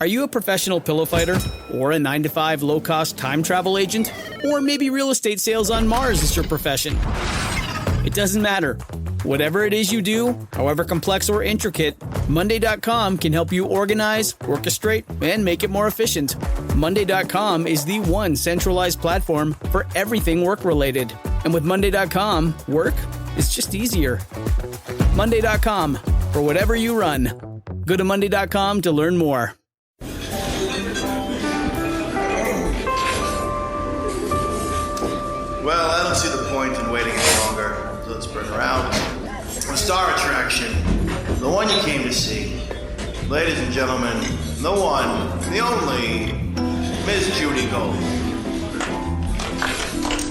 Are you a professional pillow fighter? Or a 9-to-5 low-cost time travel agent? Or maybe real estate sales on Mars is your profession? It doesn't matter. Whatever it is you do, however complex or intricate, Monday.com can help you organize, orchestrate, and make it more efficient. Monday.com is the one centralized platform for everything work-related. And with Monday.com, work is just easier. Monday.com, for whatever you run. Go to Monday.com to learn more. Well, I don't see the point in waiting any longer, so let's bring her out. The star attraction, the one you came to see. Ladies and gentlemen, the one, the only, Miss Judy Gold.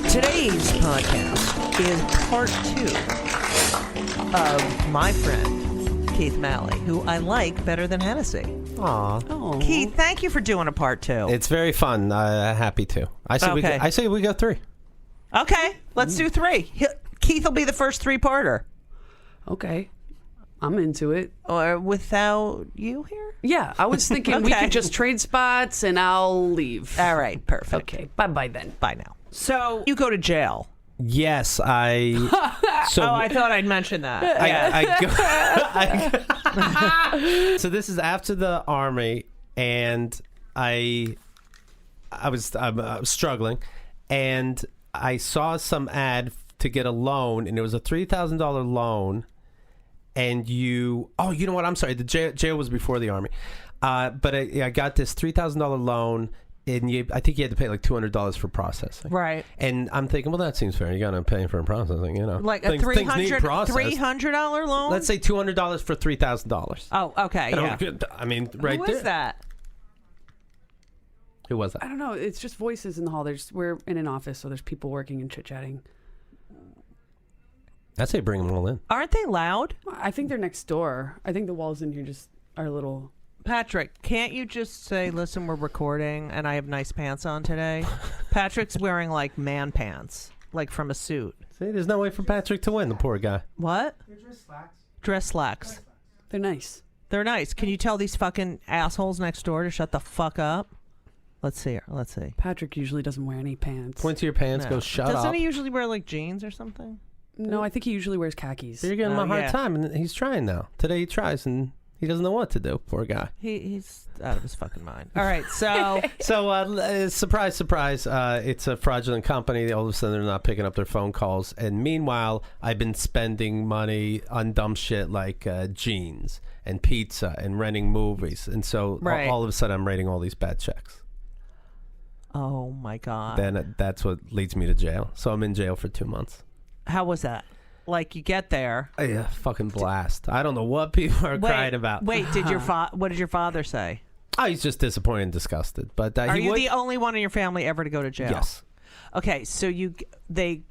Today's podcast is part 2 of my friend, Keith Malley, who I like better than Hennessy. Aw. Oh. Keith, thank you for doing a part 2. It's very fun. Happy to. I say we go 3. Okay, let's do 3. Keith will be the first 3-parter. Okay. I'm into it. Or without you here? Yeah, I was thinking we could just trade spots and I'll leave. All right, perfect. Okay, bye-bye then. Bye now. So, you go to jail. Yes, I thought I'd mention that. So this is after the Army, and I'm struggling, and I saw some ad to get a loan, and it was a $3,000 loan, and you know what? I'm sorry. The jail was before the Army, but I got this $3,000 loan. And I think you had to pay like $200 for processing. Right. And I'm thinking, well, that seems fair. You got to pay for processing, you know. Like a $300 loan? Let's say $200 for $3,000. Oh, okay, yeah. I mean, right there. Who is that? Who was that? I don't know. It's just voices in the hall. We're in an office, so there's people working and chit-chatting. I'd say bring them all in. Aren't they loud? I think they're next door. I think the walls in here just are a little... Patrick, can't you just say, listen, we're recording and I have nice pants on today? Patrick's wearing like man pants, like from a suit. See, there's no way for Patrick to win, the poor guy. What? They're dress slacks. They're nice. They're nice. Can you tell these fucking assholes next door to shut the fuck up? Let's see. Patrick usually doesn't wear any pants. Point to your pants, go shut up. Doesn't he usually wear like jeans or something? No, I think he usually wears khakis. So you're giving him a hard time, and he's trying now. Today he tries, and he doesn't know what to do. Poor guy. He's out of his fucking mind. All right, so surprise, surprise. It's a fraudulent company. All of a sudden, they're not picking up their phone calls. And meanwhile, I've been spending money on dumb shit like jeans and pizza and renting movies. And so all of a sudden, I'm writing all these bad checks. Oh my God. Then that's what leads me to jail. So I'm in jail for 2 months. How was that? Like, you get there. Yeah, fucking blast. I don't know what people are crying about. Wait, what did your father say? Oh, he's just disappointed and disgusted. But are you the only one in your family ever to go to jail? Yes. Okay, so did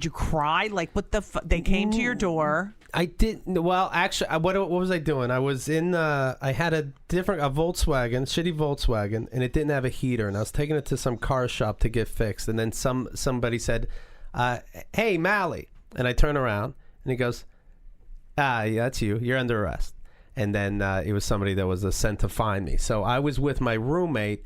you cry? Like, what the they came to your door? I didn't. Well, actually, what was I doing? I was in. I had a Volkswagen, shitty Volkswagen, and it didn't have a heater. And I was taking it to some car shop to get fixed. And then somebody said, "Hey, Malley." And I turn around, and he goes, yeah, that's you. You're under arrest. And then it was somebody that was sent to find me. So I was with my roommate,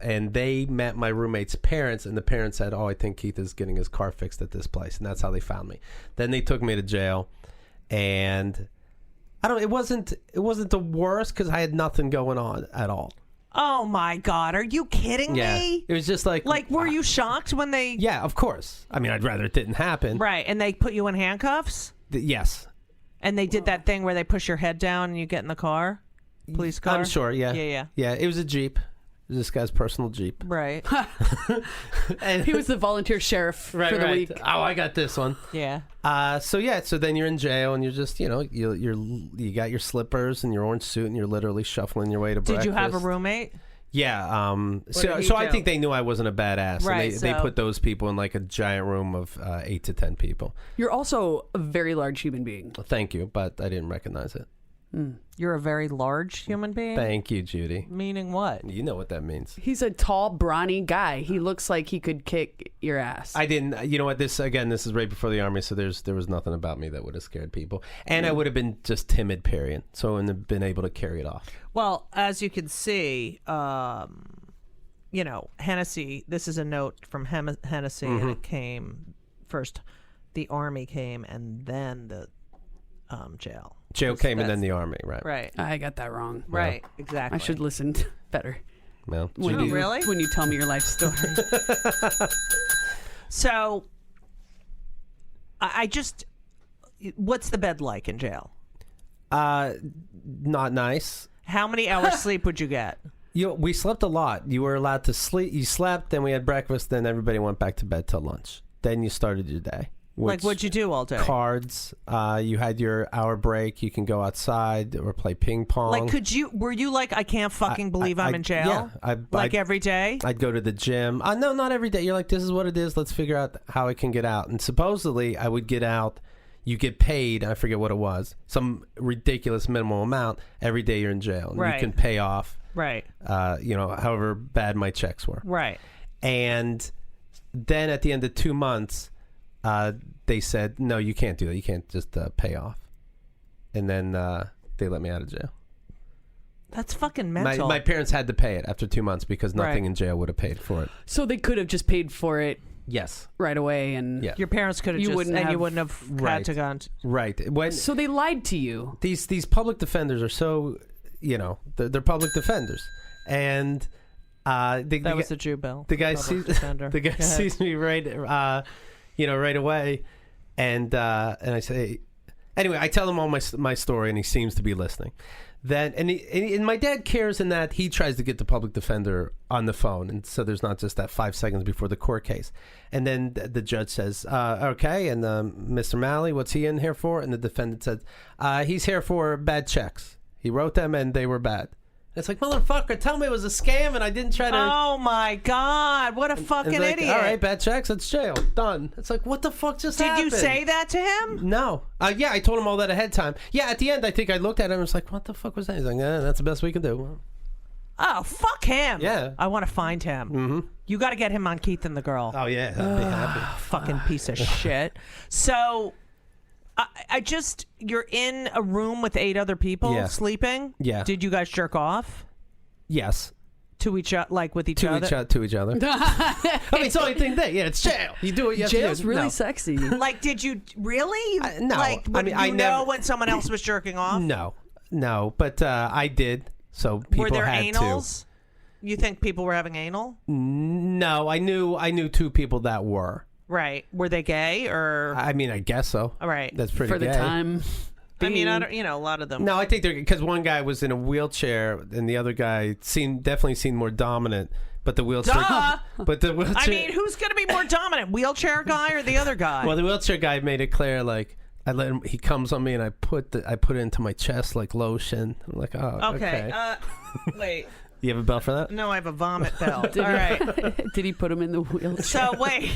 and they met my roommate's parents, and the parents said, I think Keith is getting his car fixed at this place. And that's how they found me. Then they took me to jail, and it wasn't the worst because I had nothing going on at all. Oh my God, are you kidding me? It was just like were you shocked when they... Yeah, of course. I mean, I'd rather it didn't happen. Right, and they put you in handcuffs? Yes. And they did that thing where they push your head down and you get in the car? Police car? I'm sure, yeah. Yeah. Yeah, it was a Jeep. It was this guy's personal Jeep. Right. And he was the volunteer sheriff for the week. Oh, I got this one. Yeah. So then you're in jail and you're just, you got your slippers and your orange suit and you're literally shuffling your way to breakfast. Did you have a roommate? Yeah. So I think they knew I wasn't a badass. Right, and they put those people in like a giant room of 8 to 10 people. You're also a very large human being. Well, thank you, but I didn't recognize it. You're a very large human being? Thank you, Judy. Meaning what? You know what that means. He's a tall, brawny guy. He looks like he could kick your ass. I didn't. You know what? This is right before the army, so there was nothing about me that would have scared people, and I would have been just timid, period. So I wouldn't have been able to carry it off. Well, as you can see, Hennessy. This is a note from Hennessy, and it came first. The army came, and then the jail. Jail came, and then the army. Right. Right. I got that wrong. Right. Exactly. I should listen better. Well, When you, really? When you tell me your life story. So, I just, what's the bed like in jail? not nice. How many hours sleep would you get? We slept a lot. You were allowed to sleep. You slept, then we had breakfast, then everybody went back to bed till lunch. Then you started your day. Like, what'd you do all day? Cards. You had your hour break. You can go outside or play ping pong. Like, were you like, I can't fucking believe I'm in jail? Yeah. Every day? I'd go to the gym. No, not every day. You're like, this is what it is. Let's figure out how I can get out. And supposedly, I would get out. You get paid. I forget what it was. Some ridiculous minimal amount every day you're in jail. And right. You can pay off. Right. However bad my checks were. Right. And then at the end of 2 months, they said, no, you can't do that. You can't just pay off. And then they let me out of jail. That's fucking mental. My parents had to pay it after 2 months because nothing in jail would have paid for it. So they could have just paid for it. Yes. Right away, and your parents could have you wouldn't have had to go. Right. So they lied to you. These public defenders are so, they're public defenders, and that was the Jew bill. The guy sees me right away, and I say, anyway, I tell him all my story, and he seems to be listening. Then and my dad cares in that he tries to get the public defender on the phone, and so there's not just that 5 seconds before the court case. And then the judge says, okay, and Mr. Malley, what's he in here for? And the defendant said, he's here for bad checks. He wrote them and they were bad. It's like, motherfucker, tell me it was a scam and I didn't try to... Oh, my God. What a fucking idiot. All right, bad checks, it's jail. Done. It's like, what the fuck just happened? Did you say that to him? No. Yeah, I told him all that ahead of time. Yeah, at the end, I think I looked at him and was like, what the fuck was that? He's like, that's the best we can do. Oh, fuck him. Yeah. I want to find him. Mm-hmm. You got to get him on Keith and the Girl. Oh, yeah. I'd be happy. Fucking piece of shit. So... you're in a room with 8 other people sleeping? Yeah. Did you guys jerk off? Yes. To each other, like with each other? To each other. I mean, it's the only thing that, it's jail. You do what you have to do. Jail's really sexy. Like, did you really? No. Like, I know when someone else was jerking off? No, but I did. So people were there had anals? You think people were having anal? No, I knew 2 people that were. Right. Were they gay or? I mean, I guess so. All right. That's pretty for gay. the time. I mean, a lot of them. No, I think they're because one guy was in a wheelchair and the other guy definitely seemed more dominant. But the wheelchair. Duh! But the wheelchair. I mean, who's going to be more dominant, wheelchair guy or the other guy? Well, the wheelchair guy made it clear, like I let him. He comes on me and I put it into my chest like lotion. I'm like, oh, okay. Wait. You have a belt for that? No, I have a vomit belt. All right. Did he put him in the wheelchair? So wait.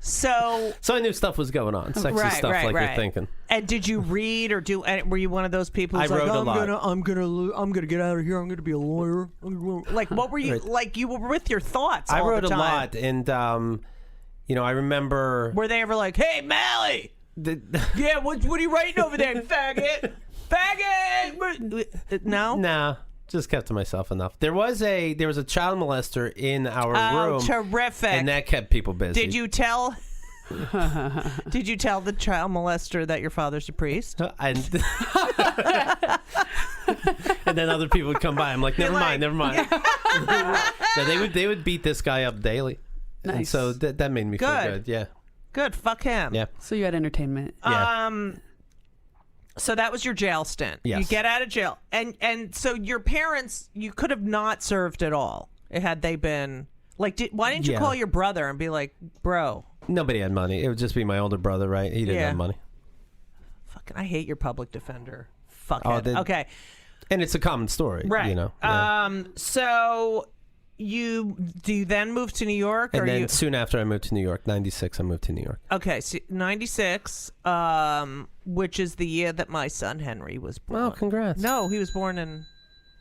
So I knew stuff was going on, sexy stuff like you're thinking. And did you read or do? Were you one of those people who's wrote a lot. I'm gonna get out of here. I'm gonna be a lawyer. Like, what were you like? You were with your thoughts. I all wrote the time. a lot, and I remember. Were they ever like, "Hey, Malley"? Yeah, what are you writing over there, faggot? Faggot? No. Nah. Just kept to myself enough. There was a child molester in our room. Terrific! And that kept people busy. Did you tell the child molester that your father's a priest? And then other people would come by. I'm like, never mind. No, they would beat this guy up daily. Nice. And so that made me feel good. Yeah. Good. Fuck him. Yeah. So you had entertainment. Yeah. So that was your jail stint. Yes. You get out of jail. And so your parents, you could have not served at all had they been... Like, why didn't you call your brother and be like, bro? Nobody had money. It would just be my older brother, right? He didn't have money. Fucking, I hate your public defender. Fuckhead. Okay. And it's a common story, Right. Yeah. So do you then move to New York? And or then you... soon after I moved to New York, 96, I moved to New York. Okay, so 96, which is the year that my son Henry was born. Oh, congrats. No, he was born in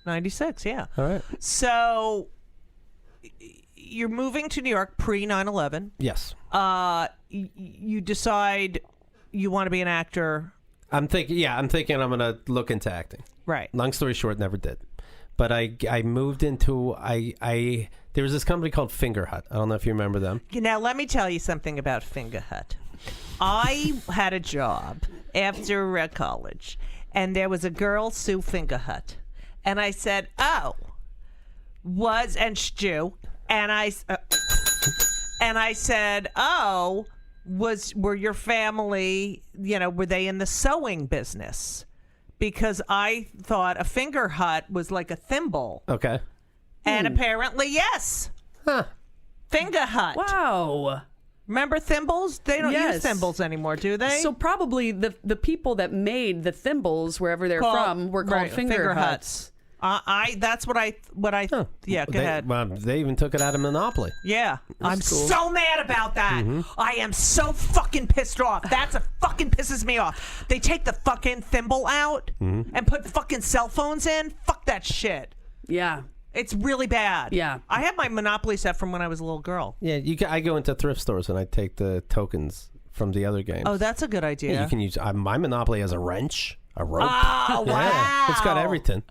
96, yeah. All right. So you're moving to New York pre 9/11. Yes. You decide you want to be an actor. I'm thinking I'm going to look into acting. Right. Long story short, never did. But I moved into there was this company called Finger Hut. I don't know if you remember them. Now, let me tell you something about Finger Hut. I had a job after college, and there was a girl, Sue Finger Hut. And I said, and she's Jew. And I said, were your family, were they in the sewing business? Because I thought a finger hut was like a thimble. Okay. And apparently, yes. Huh. Finger hut. Wow. Remember thimbles? They don't use thimbles anymore, do they? So probably the people that made the thimbles, wherever they're from, were called finger huts. That's what I. Huh. Yeah, go ahead. Well, they even took it out of Monopoly. Yeah, I'm cool. so mad about that. I am so fucking pissed off. That's a fucking pisses me off. They take the fucking thimble out and put fucking cell phones in. Fuck that shit. Yeah. It's really bad. Yeah. I have my Monopoly set from when I was a little girl. Yeah, I go into thrift stores and I take the tokens from the other games. Oh, that's a good idea. Yeah, you can use my Monopoly has a wrench, a rope. Oh, wow. Yeah, it's got everything.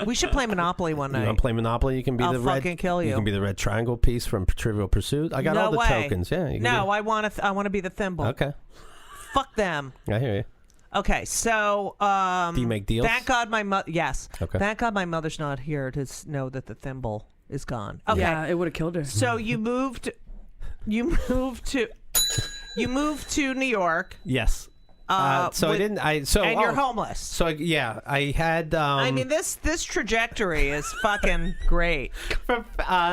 We should play Monopoly one night. You want to play Monopoly? You can be I'll the red. fucking kill you. You can be the red triangle piece from Trivial Pursuit. I got No all the way. tokens. Yeah. You can No, do- I want to be the thimble. Okay. Fuck them. I hear you. Okay, so Do you make deals? thank God my mother. Yes. Okay. Thank God my mother's not here to know that the thimble is gone. Okay. Yeah, it would have killed her. So you moved to New York. Yes. So I didn't. And you're homeless. So I had. I mean, this trajectory is fucking great.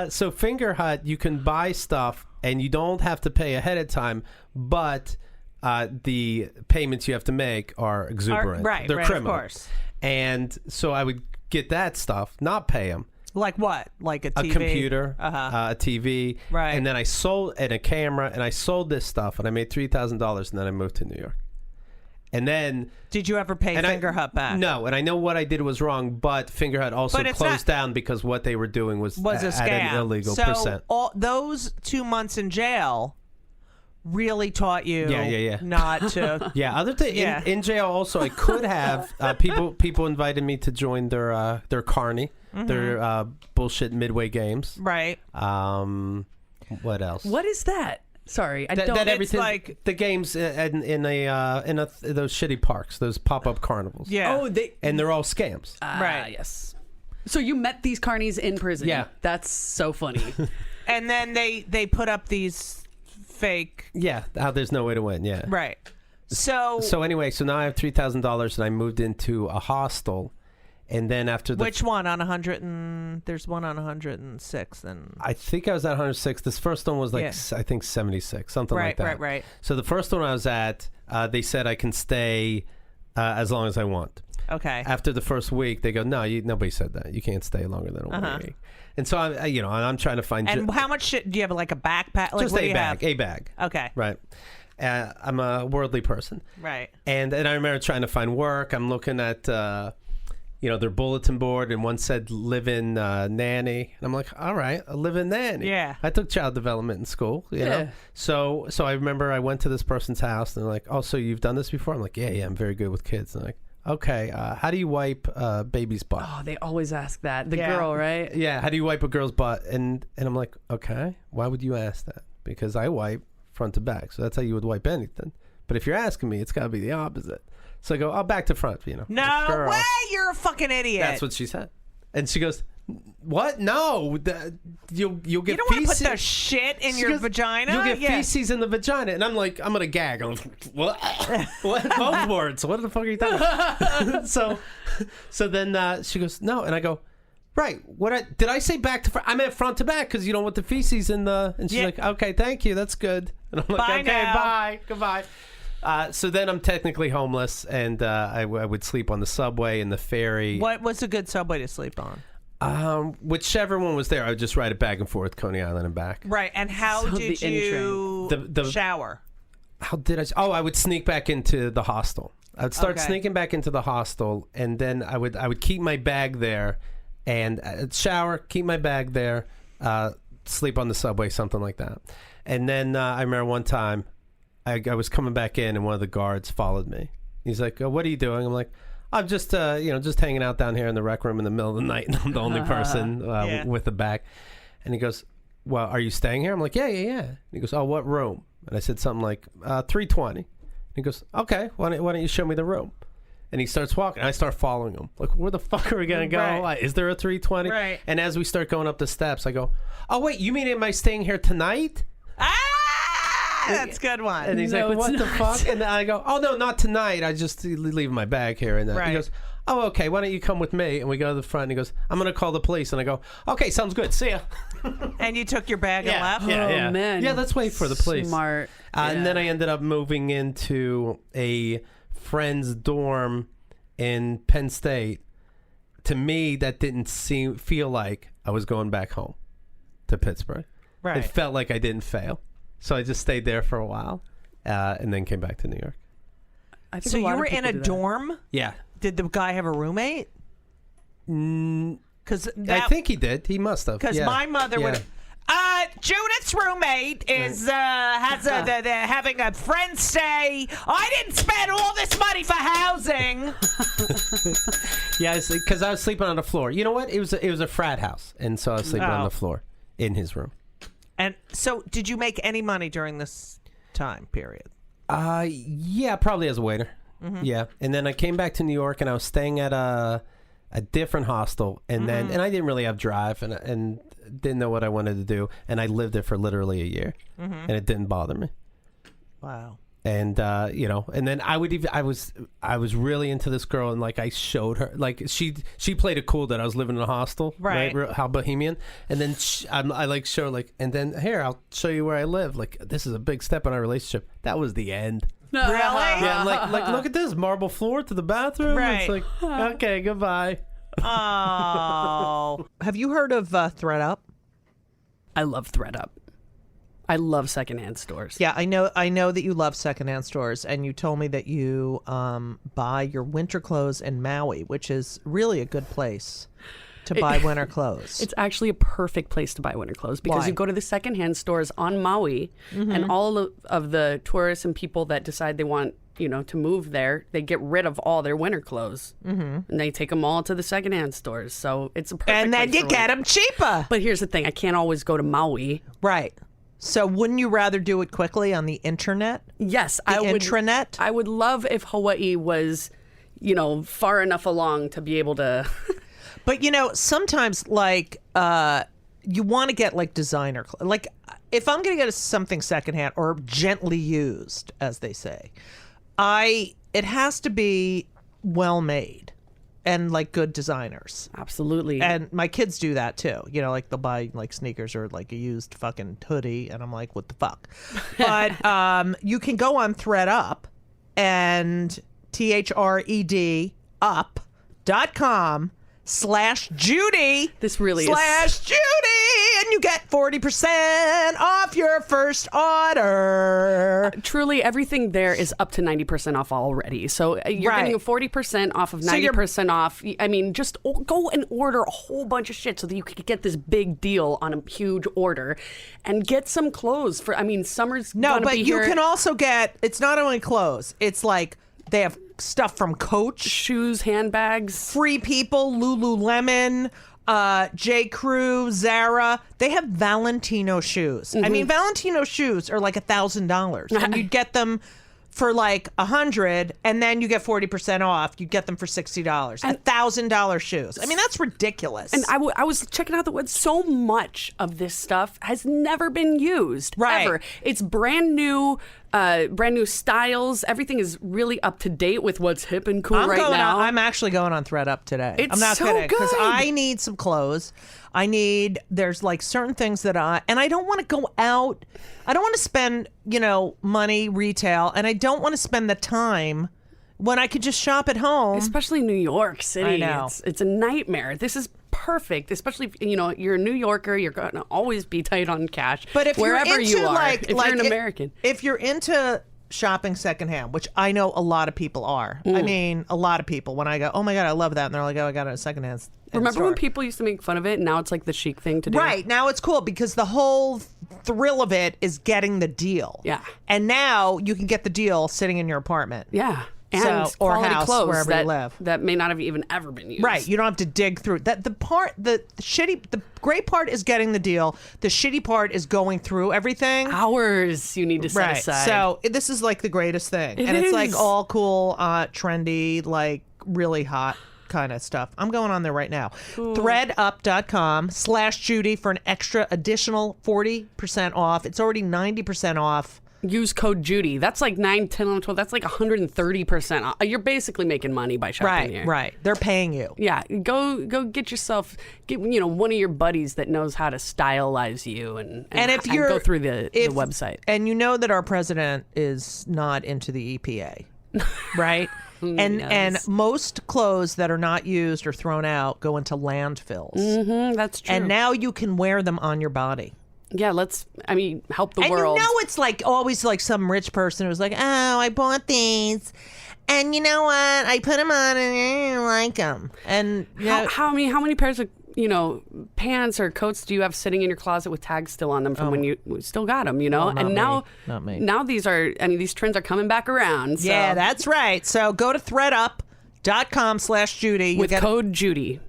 So Finger Hut, you can buy stuff and you don't have to pay ahead of time, but the payments you have to make are exuberant. They're criminal. Of course. And so I would get that stuff, not pay them. Like what? Like a TV? A computer, a TV, Right. And then I sold and a camera, and I sold this stuff, and I made $3,000, and then I moved to New York. And then did you ever pay Finger Hut back? No, and I know what I did was wrong, but Finger Hut also closed down because what they were doing was a scam. At an illegal so percent. Those 2 months in jail really taught you not to. Yeah, other than in jail also, I could have people invited me to join their carny, their bullshit midway games. Right. What else? What is that? Sorry, I don't. That everything, it's like the games in those shitty parks, those pop-up carnivals. Yeah. Oh, and they're all scams. Right. Yes. So you met these carnies in prison. Yeah. That's so funny. And then they put up these fake. Yeah, how there's no way to win. Yeah. Right. So anyway, so now I have $3,000 and I moved into a hostel, and then after which one on 100 and there's one on 106 and I think I was at 106. This first one was I think 76, something like that. Right. So the first one I was at, they said I can stay as long as I want. Okay. After the first week, they go, no, nobody said that. You can't stay longer than a week. And so I'm trying to find. And how much shit do you have? Like a backpack? Like, just a bag. A bag. Okay. Right. I'm a worldly person. Right. And I remember trying to find work. I'm looking at their bulletin board, and one said live-in nanny, and I'm like, all right, a live-in nanny. Yeah. I took child development in school. You know? So I remember I went to this person's house, and they're like, oh, so you've done this before? I'm like, yeah, I'm very good with kids. And they're like, okay, how do you wipe a baby's butt? Oh, they always ask that. The girl, right? Yeah, how do you wipe a girl's butt? And I'm like, okay, why would you ask that? Because I wipe front to back, so that's how you would wipe anything. But if you're asking me, it's got to be the opposite. So I go, oh, back to front, No way, you're a fucking idiot. That's what she said. And she goes, what? No, you'll get You don't feces. want to put the shit in your vagina? You'll get feces in the vagina. And I'm like, I'm going to gag. I'm like, what? What? Both words. What the fuck are you talking about? So then she goes, no. And I go, right. Did I say back to front? I meant front to back because you don't want the feces in the... And she's like, okay, thank you. That's good. And I'm like, bye okay, now. bye. Goodbye. So then I'm technically homeless, and I would sleep on the subway and the ferry. What was a good subway to sleep on? Whichever one was there, I would just ride it back and forth, Coney Island and back. Right. And how did you shower? How did I? Oh, I would sneak back into the hostel. I would start sneaking back into the hostel, and then I would keep my bag there, and shower, keep my bag there, sleep on the subway, something like that. And then I remember one time, I was coming back in, and one of the guards followed me. He's like, "What are you doing?" I'm like, "I'm just just hanging out down here in the rec room in the middle of the night, and I'm the only person with a bag." And he goes, "Well, are you staying here?" I'm like, "Yeah." And he goes, "Oh, what room?" And I said something like 320. He goes, "Okay, why don't you show me the room?" And he starts walking. I start following him. Like, where the fuck are we going to go? Right. Is there a 320? Right. And as we start going up the steps, I go, "Oh, wait, you mean am I staying here tonight?" That's a good one. And he's like, "What the fuck?" And I go, "Oh, no, not tonight. I just leave my bag here." And he goes, "Oh, okay, why don't you come with me?" And we go to the front, and he goes, "I'm going to call the police." And I go, "Okay, sounds good. See ya." And you took your bag and left? Yeah. Oh, man. Yeah, let's wait for the police. Smart. And then I ended up moving into a friend's dorm in Penn State. To me, that didn't feel like I was going back home to Pittsburgh. Right. It felt like I didn't fail. So I just stayed there for a while and then came back to New York. I think So a lot you of were in people a do that. dorm? Yeah. Did the guy have a roommate? Because I think he did. He must have. Because my mother would. Judith's roommate is they're having a friend stay. I didn't spend all this money for housing. Yeah, because I was sleeping on the floor. You know what? It was a frat house, and so I was sleeping on the floor in his room. And so, did you make any money during this time period? Yeah, probably as a waiter. Mm-hmm. Yeah, and then I came back to New York, and I was staying at a different hostel, and then I didn't really have drive, and didn't know what I wanted to do, and I lived there for literally a year, and it didn't bother me. Wow. And and then I was really into this girl, and like I showed her, like she played it cool that I was living in a hostel, right? How bohemian. And then I like show her, like, and then here I'll show you where I live. Like, this is a big step in our relationship. That was the end. Really? Yeah, like look at this marble floor to the bathroom. Right. It's like, okay, goodbye. Oh. Have you heard of ThredUp? I love ThredUp. I love secondhand stores. Yeah, I know that you love secondhand stores, and you told me that you buy your winter clothes in Maui, which is really a good place to buy winter clothes. It's actually a perfect place to buy winter clothes because you go to the secondhand stores on Maui, and all of the tourists and people that decide they want to move there, they get rid of all their winter clothes, and they take them all to the secondhand stores. So it's a perfect and then place you for get them cheaper. But here's the thing: I can't always go to Maui. Right. So wouldn't you rather do it quickly on the internet? Yes, I would. Intranet. I would love if Hawaii was, far enough along to be able to. But sometimes like you want to get like designer, like if I'm going to get something secondhand or gently used, as they say, it has to be well made and like good designers. Absolutely. And my kids do that too. Like they'll buy like sneakers or like a used fucking hoodie, and I'm like, what the fuck? But you can go on ThredUp and THRED up.com/Judy. This really /Judy, and you get 40% off your first order. Truly, everything there is up to 90% off already. So you're getting 40% off of 90% off. I mean, just go and order a whole bunch of shit so that you could get this big deal on a huge order and get some clothes for. I mean, summer's gonna be here. You can also get. It's not only clothes. It's like they have stuff from Coach, shoes, handbags, Free People, Lululemon, J. Crew, Zara. They have Valentino shoes. I mean, Valentino shoes are like $1,000, and you'd get them for like $100, and then you get 40% off. You get them for $60. $1,000 shoes. I mean, that's ridiculous. And I was checking out so much of this stuff has never been used ever. It's brand new styles. Everything is really up to date with what's hip and cool now. I'm actually going on ThredUp today. I'm not so kidding, because good. I need some clothes. There's like certain things that I don't want to go out. I don't want to spend, money retail, and I don't want to spend the time when I could just shop at home. Especially New York City. I know. It's a nightmare. This is perfect, especially if you're a New Yorker. You're going to always be tight on cash. But if wherever you're into, you are, like, if you're an American, if you're into shopping secondhand, which I know a lot of people are. I mean, a lot of people. When I go, oh my God, I love that, and they're like, oh, I got it at secondhand. Remember when people used to make fun of it, and now it's like the chic thing to do? Right. Now it's cool because the whole thrill of it is getting the deal. Yeah. And now you can get the deal sitting in your apartment. Yeah. And So, or quality house, clothes wherever you live. that may not have even ever been used. Right. You don't have to dig through that. The great part is getting the deal. The shitty part is going through everything. Hours you need to set aside. So this is like the greatest thing. It It's like is. all cool, trendy, like really hot kind of stuff. I'm going on there right now. Threadup.com/Judy for an extra additional 40% off. It's already 90% off. Use code Judy. That's like 9, 10, 11, 12. That's like 130% off. You're basically making money by shopping here. Right. They're paying you. Yeah, go get yourself one of your buddies that knows how to stylize you and if you're go through the website. And you know that our president is not into the EPA, right? And most clothes that are not used or thrown out go into landfills. Mm-hmm, that's true. And now you can wear them on your body. Yeah, help the world. And it's like always like some rich person who's like, oh, I bought these. And you know what? I put them on and I didn't like them. And how many pairs of pants or coats do you have sitting in your closet with tags still on them from when you still got them? Well, and now these trends are coming back around. So. Yeah, that's right. So go to threadup.com/Judy with code Judy.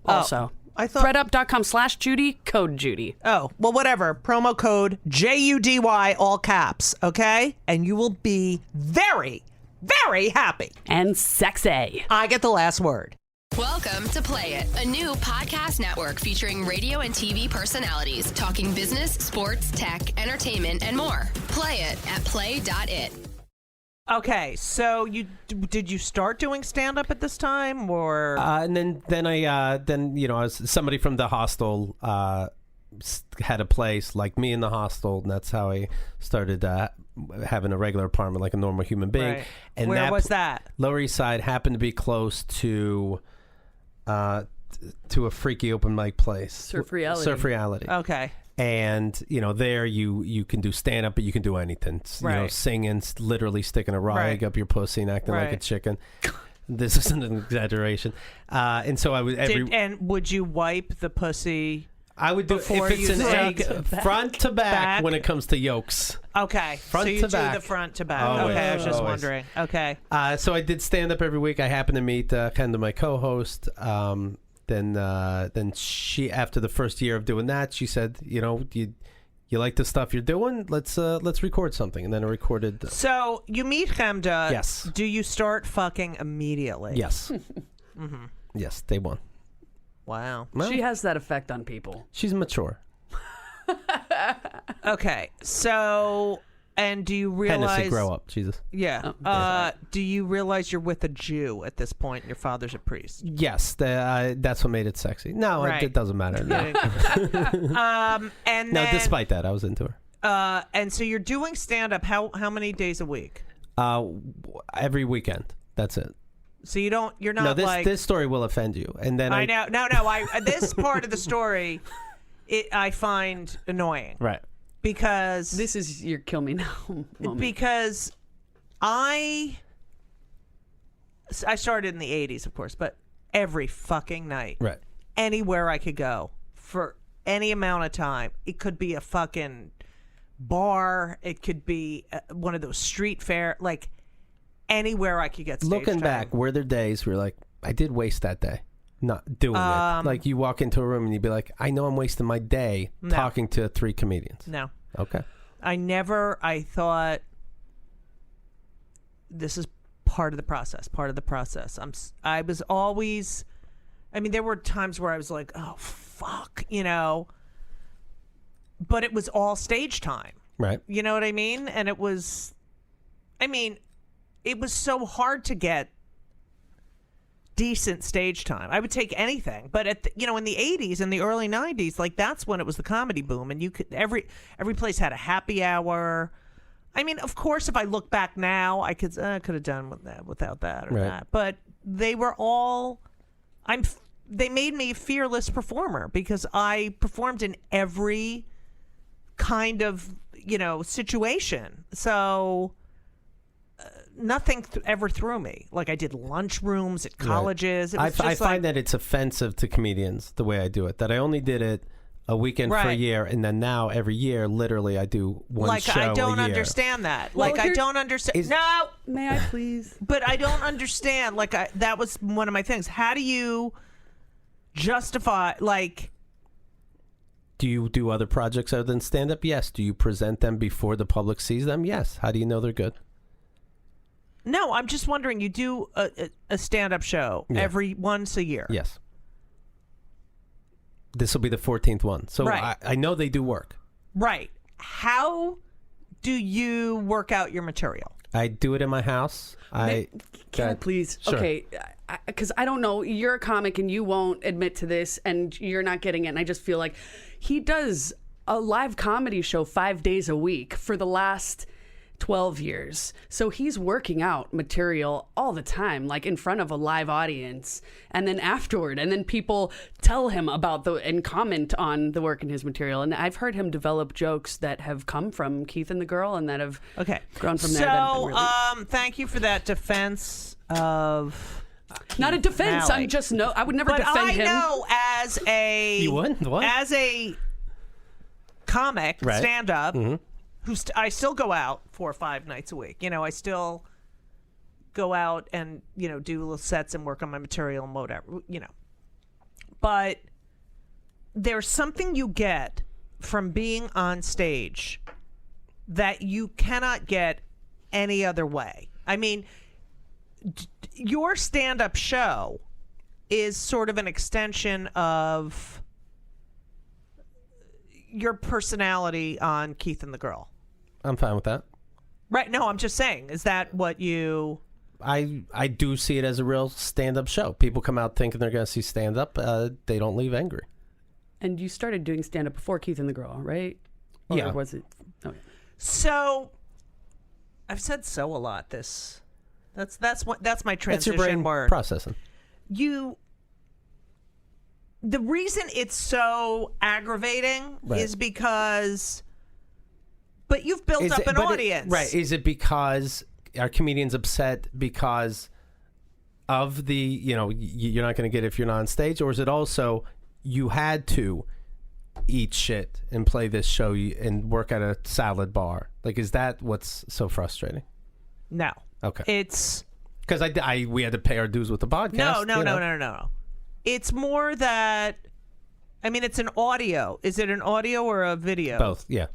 Also. I thought threadup.com/Judy, code Judy. Oh, well, whatever. Promo code JUDY, all caps, okay? And you will be very, very happy. And sexy. I get the last word. Welcome to Play It, a new podcast network featuring radio and TV personalities talking business, sports, tech, entertainment, and more. Play it at play.it. Okay, so did you start doing stand-up at this time, or? And then I was somebody from the hostel had a place like me in the hostel, and that's how I started having a regular apartment like a normal human being. Right. And where was that? Lower East Side happened to be close to a freaky open mic place. Surf Reality. Surf Reality. Okay. And there you can do stand up, but you can do anything. Right. Singing, literally sticking a raw egg up your pussy and acting like a chicken. This isn't an exaggeration. And so I would and would you wipe the pussy? I would do before if it's you an egg front to back when it comes to yolks. Okay, front so you to do back. the front to back. Always, okay, I was just always. wondering. Okay. So I did stand up every week. I happened to meet kind of my co-host. Then she, after the first year of doing that, she said, you like the stuff you're doing? Let's record something. And then I recorded. So you meet Chemda. Yes. Do you start fucking immediately? Yes. Mm-hmm. Yes, day one. Wow. Well, She has that effect on people. she's mature. Okay. So, and do you realize? Hennessy, grow up, Jesus. Yeah. Do you realize you're with a Jew at this point? And your father's a priest. Yes, that's what made it sexy. No, Right. it doesn't matter. No. And No, then, despite that, I was into her. and so you're doing stand up. How many days a week? Every weekend. That's it. So you're not No, like this story will offend you. And then I know. No. This part of the story, I find annoying. Right. Because This is your kill me now moment. because I started in the 80s, of course, but every fucking night, Right. anywhere I could go for any amount of time. It could be a fucking bar. It could be one of those street fair, like anywhere I could get stage Looking time. back, were there days where you're like, I did waste that day not doing it? Like you walk into a room and you'd be like, I know I'm wasting my day talking to 3 comedians. No. Okay. I thought this is part of the process. I was always, there were times where I was like, oh, fuck, but it was all stage time. Right. You know what I mean? And it was so hard to get decent stage time. I would take anything, but in the 80s and the early 90s, like that's when it was the comedy boom, and you could every place had a happy hour. I mean, of course, if I look back now, I could have done with that without that or Right. that. But they were all. They made me a fearless performer because I performed in every kind of situation. So nothing ever threw me. Like I did lunchrooms at colleges. Right. It was I just find that it's offensive to comedians the way I do it. That I only did it a weekend for a Right. year, and then now every year, literally, I do one show I don't a year. understand that. Well, Like I don't understand. No, May I please? but I don't understand. Like that was one of my things. How do you justify like? Do you do other projects other than stand-up? Yes. Do you present them before the public sees them? Yes. How do you know they're good? No, I'm just wondering. You do a stand-up show every once a year. Yes. This will be the 14th one. So Right. I know they do work. Right. How do you work out your material? I do it in my house. Can I please? Sure. Okay, because I don't know. You're a comic and you won't admit to this, and you're not getting it. And I just feel like he does a live comedy show 5 days a week for the last 12 years. So he's working out material all the time, like in front of a live audience, and then afterward, and then people tell him about and comment on the work in his material. And I've heard him develop jokes that have come from Keith and the Girl and that have grown from there. So, Really... thank you for that defense of. Not a defense. Malley. I'm just I would never But defend I him. know as a You would? What? as a comic Right. stand up I still go out 4 or 5 nights a week. I still go out and do little sets and work on my material and whatever. But there's something you get from being on stage that you cannot get any other way. I mean, your stand-up show is sort of an extension of your personality on Keith and the Girl. I'm fine with that. Right. No, I'm just saying. Is that what you... I do see it as a real stand-up show. People come out thinking they're going to see stand-up. They don't leave angry. And you started doing stand-up before Keith and the Girl, right? Or Yeah. was it? Okay. So, I've said so a lot. That's my transition That's your brain word. processing. The reason it's so aggravating is because... But you've built up an audience. Right. Is it because are comedians upset because of the, you're not going to get it if you're not on stage? Or is it also you had to eat shit and play this show and work at a salad bar? Like, is that what's so frustrating? No. Okay. It's... Because we had to pay our dues with the podcast. No. It's more that... I mean, it's an audio. Is it an audio or a video? Both, yeah.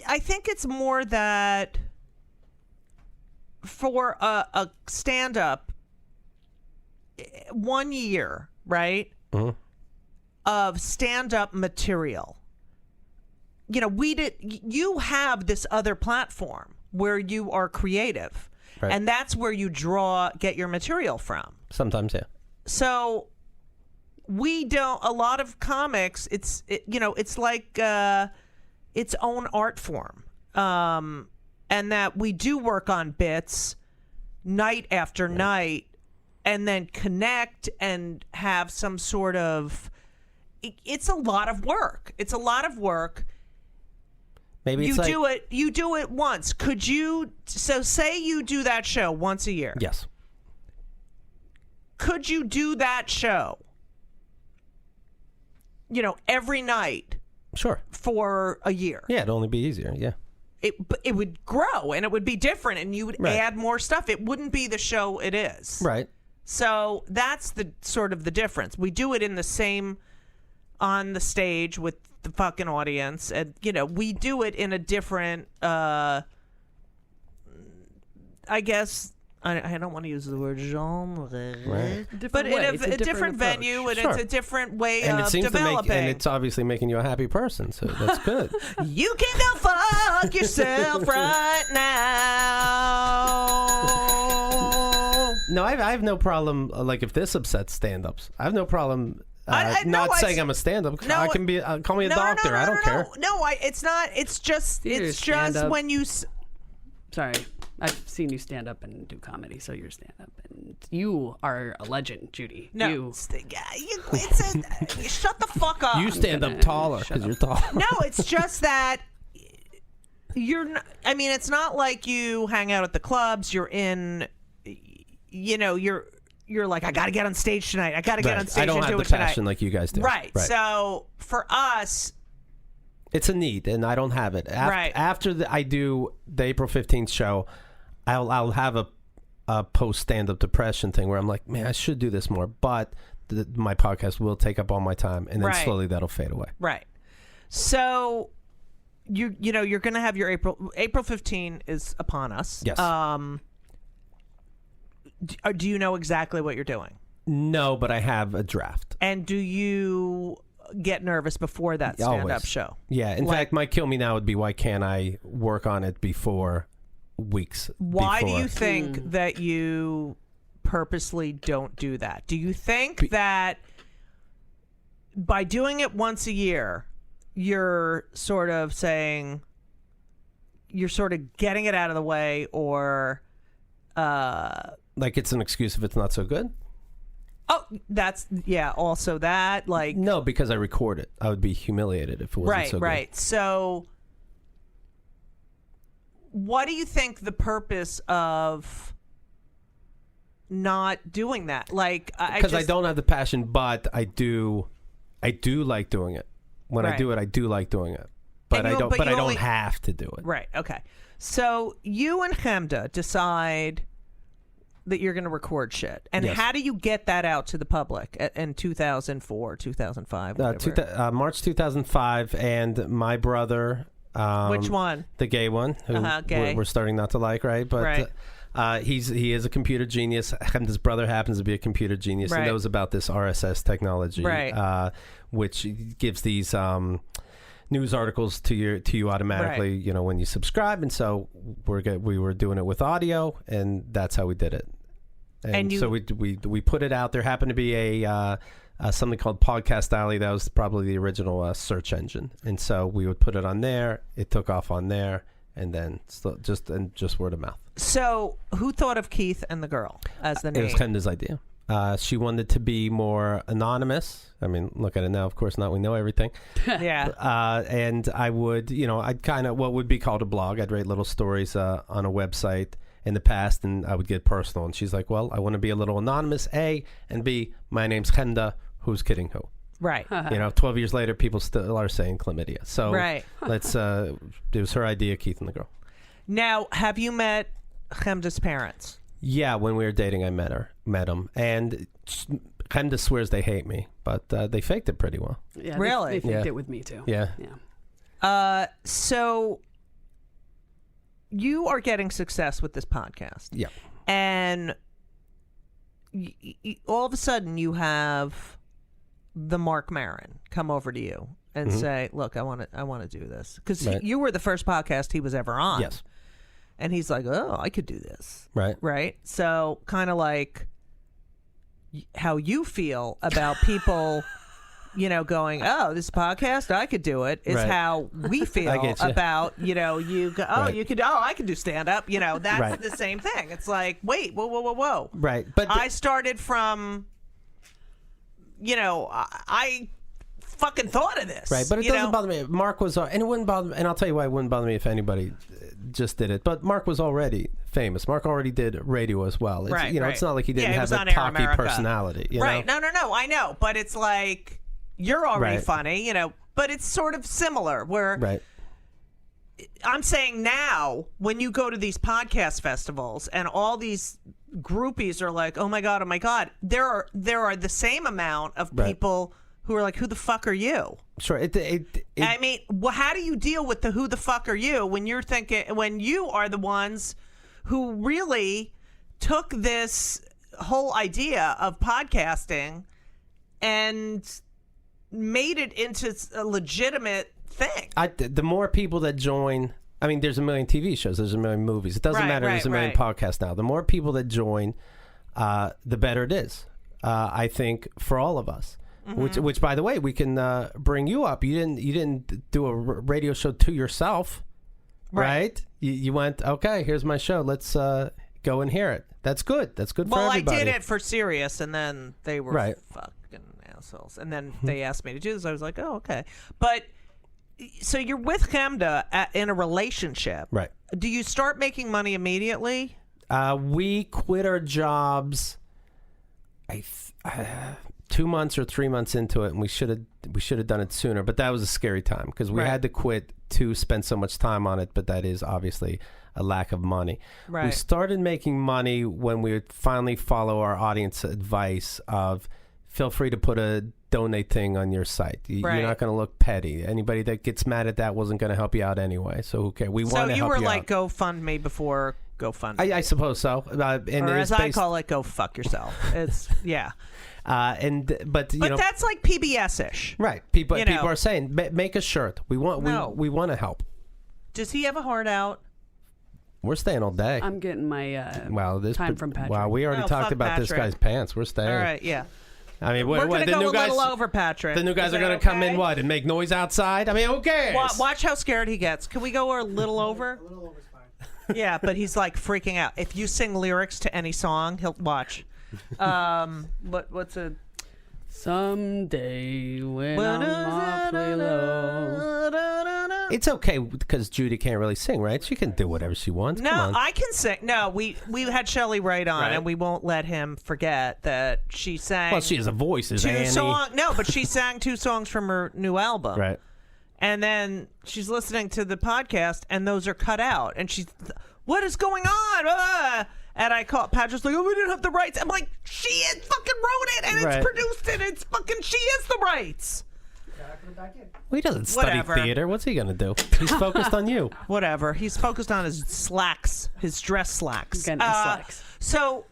I think it's more that for a stand-up, 1 year, right, of stand-up material. You have this other platform where you are creative, right. And that's where you get your material from. Sometimes, yeah. So we don't. A lot of comics, it's like its own art form, and that we do work on bits night after night, and then connect and have some sort of. It's a lot of work. It's a lot of work. Maybe you do it. You do it once. Could you? So say you do that show once a year. Yes. Could you do that show? Every night. Sure. For a year. Yeah, it'd only be easier. Yeah. It would grow and it would be different and you would Right. add more stuff. It wouldn't be the show it is. Right. So that's the sort of the difference. We do it in the same on the stage with the fucking audience, and we do it in a different. I guess I don't want to use the word genre, Right. but in a different venue, and Sure. it's a different way And of it seems developing. and it's obviously making you a happy person, so that's good. You can go fuck yourself right now. No, I have no problem. Like if this upsets stand-ups, I have no problem Not saying I'm a stand-up. No, I can be. Call me a doctor. I don't care. No, it's not. It's just. It's just when you. Sorry, I've seen you stand up and do comedy, so you're stand up, and you are a legend, Judy. No, you. Shut the fuck up. You stand up taller because you're tall. No, it's just that you're. I mean, it's not like you hang out at the clubs. You're in. You're like, I got to get on stage tonight. I got to get on stage and do it tonight. I don't have the passion like you guys do. Right. So for us, it's a need, and I don't have it. Right. After I do the April 15th show, I'll have a post stand-up depression thing where I'm like, man, I should do this more, but my podcast will take up all my time, and then slowly that'll fade away. Right. So you're going to have your April 15 is upon us. Yes. Do you know exactly what you're doing? No, but I have a draft. And do you get nervous before that stand-up show? Yeah. In fact, my kill me now would be, why can't I work on it before weeks? Why do you think that you purposely don't do that? Do you think that by doing it once a year, you're sort of saying, you're sort of getting it out of the way, or like it's an excuse if it's not so good? Oh, also that, like... No, because I record it. I would be humiliated if it wasn't so good. Right. So what do you think the purpose of not doing that? Like, because I don't have the passion, but I do like doing it. When I do it, I do like doing it. But I don't have to do it. Right. Okay. So you and Chemda decide that you're going to record shit. And how do you get that out to the public in 2004, 2005? March 2005, and my brother... which one? The gay one, who we're starting not to like, right? But he is a computer genius, and his brother happens to be a computer genius and knows about this RSS technology, which gives these... news articles to you automatically, when you subscribe, and so we were doing it with audio, and that's how we did it. And so we put it out. There happened to be a something called Podcast Alley that was probably the original search engine, and so we would put it on there. It took off on there, and then just word of mouth. So who thought of Keith and the girl as the name? It was Kenda's idea. She wanted to be more anonymous. I mean, look at it now. Of course not. We know everything. Yeah. And I would, I'd kind of what would be called a blog. I'd write little stories on a website in the past, and I would get personal. And she's like, well, I want to be a little anonymous, A, and B, my name's Chemda. Who's kidding who? Right. 12 years later, people still are saying chlamydia. So let's, it was her idea, Keith and the girl. Now, have you met Chemda's parents? Yeah, when we were dating, I met them, and Chemda swears they hate me, but they faked it pretty well. Yeah, really? They faked it with me too. Yeah. So you are getting success with this podcast. Yeah. And all of a sudden, you have the Mark Maron come over to you and say, "Look, I want to do this," because you were the first podcast he was ever on. Yes. And he's like, "Oh, I could do this." Right. So kind of like how you feel about people, going, "Oh, this podcast, I could do it," is how we feel about, you go, "Oh, you could, I could do stand up." That's the same thing. It's like, wait, whoa. Right. But I started from, I fucking thought of this. Right. But it doesn't bother me. Mark was, and it wouldn't bother me, and I'll tell you why it wouldn't bother me if anybody just did it. But Mark was already famous. Mark already did radio as well. It's, it's not like he didn't have a talky personality. Right. No, I know. But it's like, you're already funny, but it's sort of similar where I'm saying now, when you go to these podcast festivals and all these groupies are like, oh my God, there are the same amount of people who are like, who the fuck are you? Sure. I mean, how do you deal with the who the fuck are you when you are the ones who really took this whole idea of podcasting and made it into a legitimate thing? The more people that join, I mean, there's a million TV shows, there's a million movies. It doesn't matter. There's a million podcasts now. The more people that join, the better it is. I think for all of us. which by the way, we can bring you up. You didn't do a radio show to yourself, right? You went, okay, here's my show. Let's go and hear it. That's good. That's good for everybody. Well, I did it for Sirius, and then they were fucking assholes. And then they asked me to do this. I was like, oh, okay. But so you're with Chemda in a relationship, right? Do you start making money immediately? We quit our jobs. 2 months or 3 months into it, and we should have done it sooner. But that was a scary time because we had to quit to spend so much time on it. But that is obviously a lack of money. Right. We started making money when we would finally follow our audience advice of feel free to put a donate thing on your site. You're not going to look petty. Anybody that gets mad at that wasn't going to help you out anyway. So who cares? We want to help you out. So you were like GoFundMe before GoFundMe. I suppose so. And or as I call it, go fuck yourself. It's but that's like PBS-ish, right? People are saying make a shirt. We want to help. Does he have a heart out? We're staying all day. I'm getting my time from Patrick. Wow, we already talked about this guy's pants. We're staying. All right, yeah. I mean, we're going to go a little over, Patrick. The new guys are going to come in and make noise outside. I mean, who cares? Watch how scared he gets. Can we go a little over? A little over's fine. Yeah, but he's like freaking out. If you sing lyrics to any song, he'll watch. What's a someday when I'm awfully low? It's okay because Judy can't really sing, right? She can do whatever she wants. No, I can sing. No, we had Shelley Wright on, and we won't let him forget that she sang. Well, she has a voice, is Annie. No, but she sang 2 songs from her new album. Right. And then she's listening to the podcast, and those are cut out. And she's, what is going on? And I call Patrick's like, oh, we didn't have the rights. I'm like, she fucking wrote it, and it's produced it. It's fucking, she has the rights. Well, he doesn't study theater. What's he gonna do? He's focused on you. Whatever. He's focused on his slacks, his dress slacks. Slacks. So,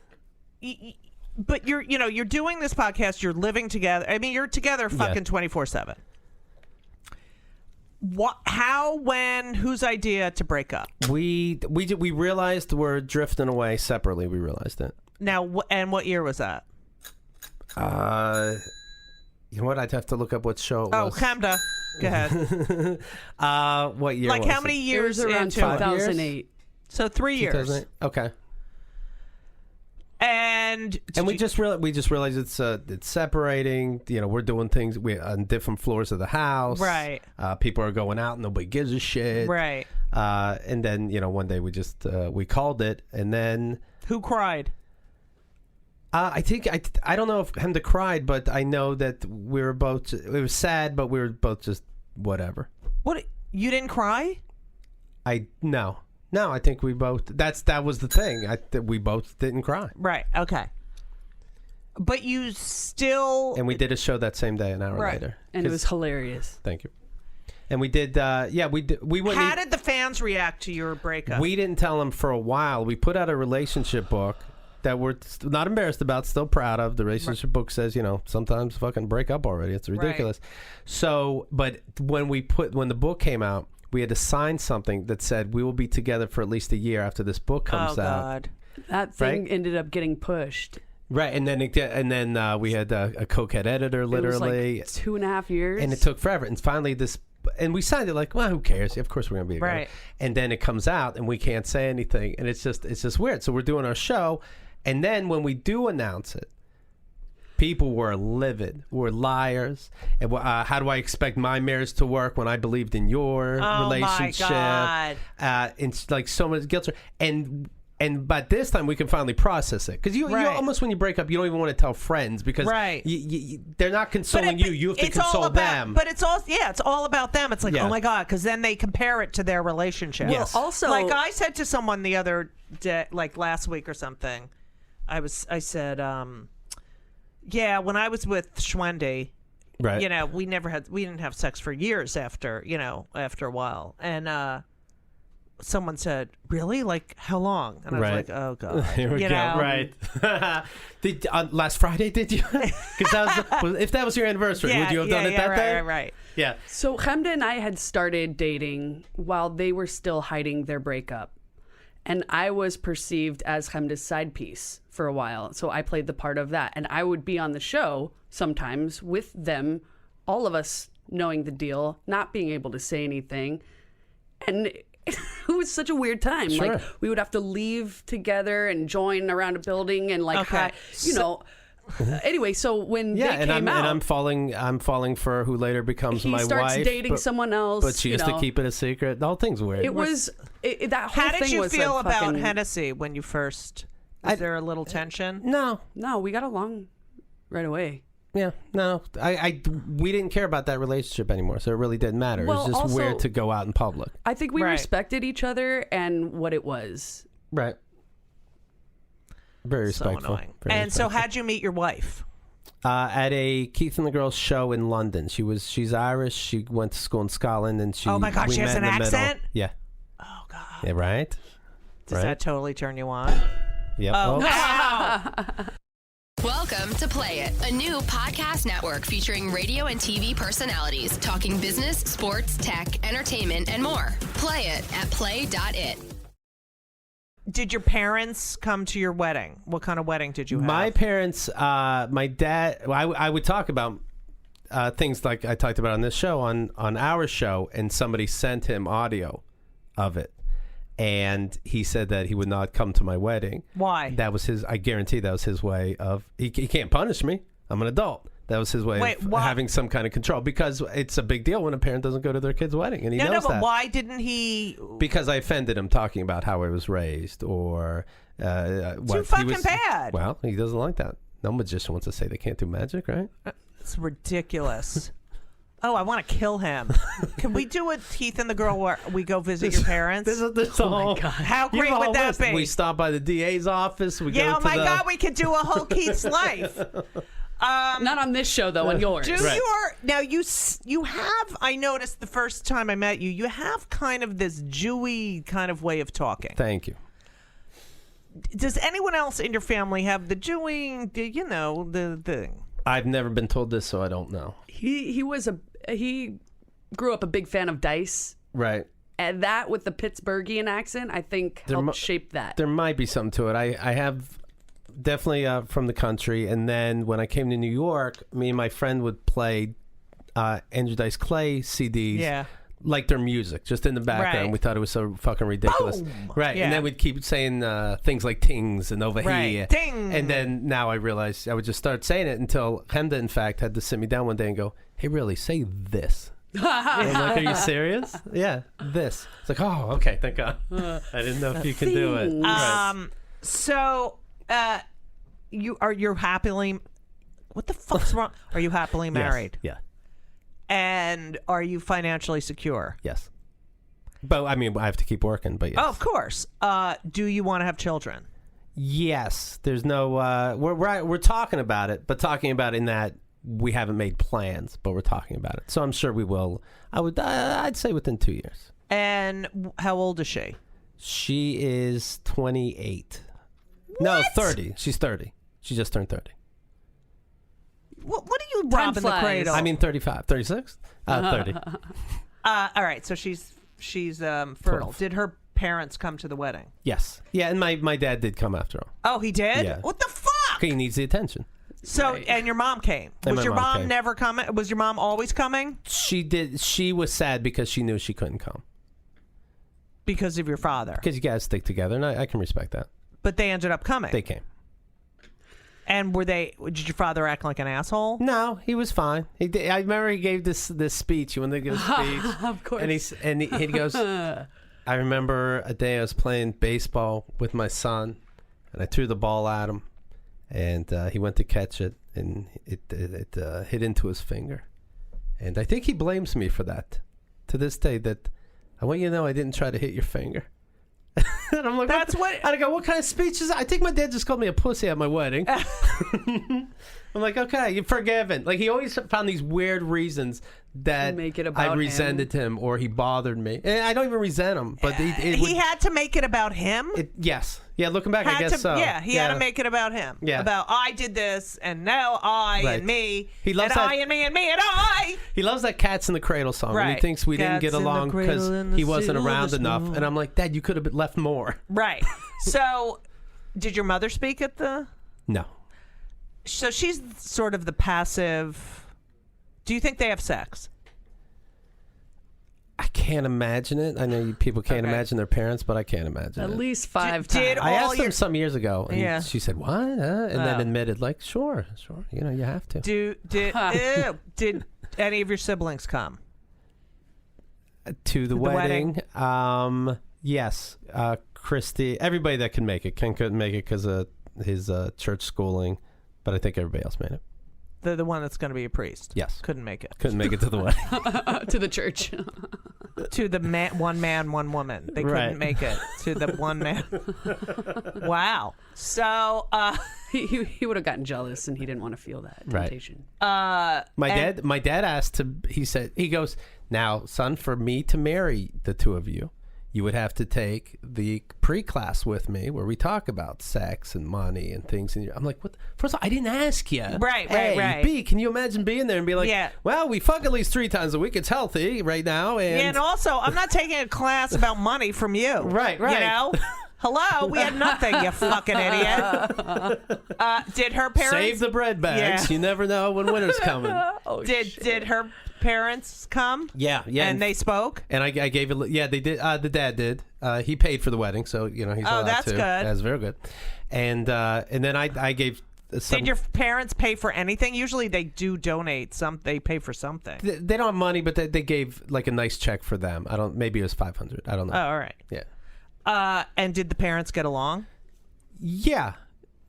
but you're doing this podcast. You're living together. I mean, you're together fucking 24/7. What? How? When? Whose idea to break up? We realized we're drifting away separately. We realized it. Now, and what year was that? You know what? I'd have to look up what show it was. Oh, Chemda. Go ahead. What year? Like was how many years? It was around 2008. So 3 years. Okay. And we just realized it's separating. You know, we're doing things on different floors of the house. Right. People are going out. Nobody gives a shit. Right. And then one day we just we called it, and then who cried? I think I don't know if Chemda cried, but I know that we were both. It was sad, but we were both just whatever. What? You didn't cry? No. I think we both. That was the thing. We both didn't cry. Right. Okay. But you still. And we did a show that same day, an hour later, and it was hilarious. Thank you. And we did. We did. We went. How did the fans react to your breakup? We didn't tell them for a while. We put out a relationship book that we're not embarrassed about, still proud of. The relationship book says, sometimes fucking break up already. It's ridiculous. Right. So, but when the book came out, we had to sign something that said we will be together for at least a year after this book comes out. God. That thing ended up getting pushed. Right, and then we had a cokehead editor, literally. It was like 2.5 years. And it took forever. And finally and we signed it like, well, who cares? Of course we're going to be together. Right. And then it comes out and we can't say anything. And it's just weird. So we're doing our show. And then when we do announce it, people were livid. We're liars. And how do I expect my marriage to work when I believed in your relationship? My God. It's like so much guilt. And by this time we can finally process it, because you almost, when you break up, you don't even want to tell friends, because they're not consoling you. You have to console them. But it's all about them. It's like, oh my God, because then they compare it to their relationship. Well, also, like I said to someone the other day, like last week or something, I said, yeah, when I was with Schwendy, right? we didn't have sex for years after a while, and someone said, really? Like, how long? And I was like, oh God. Here we go. Right. Last Friday, did you? Because if that was your anniversary, would you have done it that day? Right. Yeah. So Chemda and I had started dating while they were still hiding their breakup. And I was perceived as Chemda's side piece for a while. So I played the part of that. And I would be on the show sometimes with them, all of us knowing the deal, not being able to say anything. And it was such a weird time. Sure. Like, we would have to leave together and join around a building and like, anyway, so when they came out, and I'm falling for who later becomes my wife. He starts dating someone else, but she has to keep it a secret. The whole thing's weird. That whole How thing did you was feel about fucking... Hennessy when you first? Was there a little tension? No, we got along right away. Yeah, no, we didn't care about that relationship anymore, so it really didn't matter. Well, it was just also, weird to go out in public. I think we Right. respected each other and what it was. Right. Very respectful. So annoying. Very And so, respectful. how'd you meet your wife? At a Keith and the Girls show in London. She's Irish. She went to school in Scotland, and Oh my God, we she has met an in the middle. accent? Yeah. Oh God. Yeah. Right. Does right? that totally turn you on? Yep. Oh, Oh. wow. Welcome to Play It, a new podcast network featuring radio and TV personalities talking business, sports, tech, entertainment, and more. Play it at play.it. Did your parents come to your wedding? What kind of wedding did you have? My parents, my dad. I would talk about things like I talked about on this show, on our show, and somebody sent him audio of it. And he said that he would not come to my wedding. Why? That was his. I guarantee that was his way of. He can't punish me. I'm an adult. That was his way of having some kind of control, because it's a big deal when a parent doesn't go to their kid's wedding, and he knows but that. why didn't he? Because I offended him talking about how I was raised, or Too fucking bad. Well, he doesn't like that. No magician wants to say they can't do magic, right? It's ridiculous. Oh, I want to kill him. Can we do a Keith and the Girl where we go visit your parents? Oh my God. How great would that be? We stop by the DA's office. We Yeah, go oh to my God, we could do a whole Keith's life. Not on this show, though, on yours. Do now you have, I noticed the first time I met you, you have kind of this Jewy kind of way of talking. Thank you. Does anyone else in your family have the Jewy, the thing? I've never been told this, so I don't know. He grew up a big fan of dice. Right. And that with the Pittsburghian accent, I think helped shape that. There might be something to it. I have definitely from the country, and then when I came to New York, me and my friend would play Andrew Dice Clay CDs. Yeah. Like their music, just in the background. Right. We thought it was so fucking ridiculous. Boom! Right. Yeah. And then we'd keep saying things like tings and over Right. here. Ting! And then now I realized I would just start saying it until Chemda, in fact, had to sit me down one day and go, "Hey, really, say this." I'm like, "Are you serious?" Yeah, this. It's like, oh, okay, thank God. I didn't know if you could do it. Right. So, you're happily, what the fuck's wrong? Are you happily married? Yes. Yeah. And are you financially secure? Yes. But I mean, I have to keep working. But yes. Oh, of course. Do you want to have children? Yes. There's no. We're talking about it, but talking about it in that we haven't made plans, but we're talking about it. So I'm sure we will. I'd say within 2 years. And how old is she? She is 28. No, 30. She's 30. She just turned 30. What are you robbing the cradle? I mean 35, 36, 30. All right, so she's fertile. 12. Did her parents come to the wedding? Yes. Yeah, and my dad did come after all. Oh, he did? Yeah. What the fuck? He needs the attention. So, and your mom came. And Was my your mom mom came. never coming? Was your mom always coming? She did. She was sad because she knew she couldn't come. Because of your father. Because you guys stick together, and I can respect that. But they ended up coming. They came. And did your father act like an asshole? No, he was fine. He did, I remember he gave this speech. He wanted to give a speech. Of course. And he goes, I remember a day I was playing baseball with my son, and I threw the ball at him, and he went to catch it, and it hit into his finger. And I think he blames me for that. To this day, that I want you to know I didn't try to hit your finger. And I'm like, That's what? And I go, what kind of speech is that? I think my dad just called me a pussy at my wedding. I'm like, okay, you're forgiven. Like, he always found these weird reasons that Make it I about resented him or he bothered me. And I don't even resent him, but he had to make it about him. Yes. Yeah, looking back, I guess so. Yeah, he had to make it about him. Yeah. About, I did this, and now I Right. and me, He loves and that- I and me and me and I. He loves that Cats in the Cradle song. And he Right. thinks we didn't Cats get in the along cradle because in the he wasn't silver around enough. spoon. And I'm like, Dad, you could have left more. Right. So, did your mother speak at the... No. So she's sort of the passive... Do you think they have sex? I can't imagine it. I know people can't Okay. imagine their parents, but I can't imagine At it. least 5 Did times. I all asked your- them some years ago, and Yeah. she said, "What?" And then admitted, like, "Sure, you know, you have to." Did any of your siblings come? To the wedding. Yes. Christy, everybody that can make it. Ken couldn't make it because of his church schooling, but I think everybody else made it. The one that's going to be a priest. Yes. Couldn't make it. Couldn't make it to the wedding. To the church. To the one man, one woman. They Right. couldn't make it to the one man. Wow. So, he would have gotten jealous, and he didn't want to feel that Right. temptation. My dad asked to. He goes, "Now, son, for me to marry the two of you, you would have to take the pre-class with me where we talk about sex and money and things." And I'm like, "What? First of all, I didn't ask you." Right. B, can you imagine being there and be like, Yeah. "Well, we fuck at least 3 times a week. It's healthy right now." And also, I'm not taking a class about money from you. Right. You know? Hello? We had nothing, you fucking idiot. Did her parents... Save the bread bags. Yeah. You never know when winter's coming. Did her parents come? Yeah. And they spoke? And I gave it. Yeah, they did. The dad did. He paid for the wedding, so he's allowed that's to. good. That's very good. And then I gave. Did your parents pay for anything? Usually they do donate some. They pay for something. They don't have money, but they gave like a nice check for them. I don't. Maybe it was $500. I don't know. Oh, all right. Yeah. And did the parents get along? Yeah.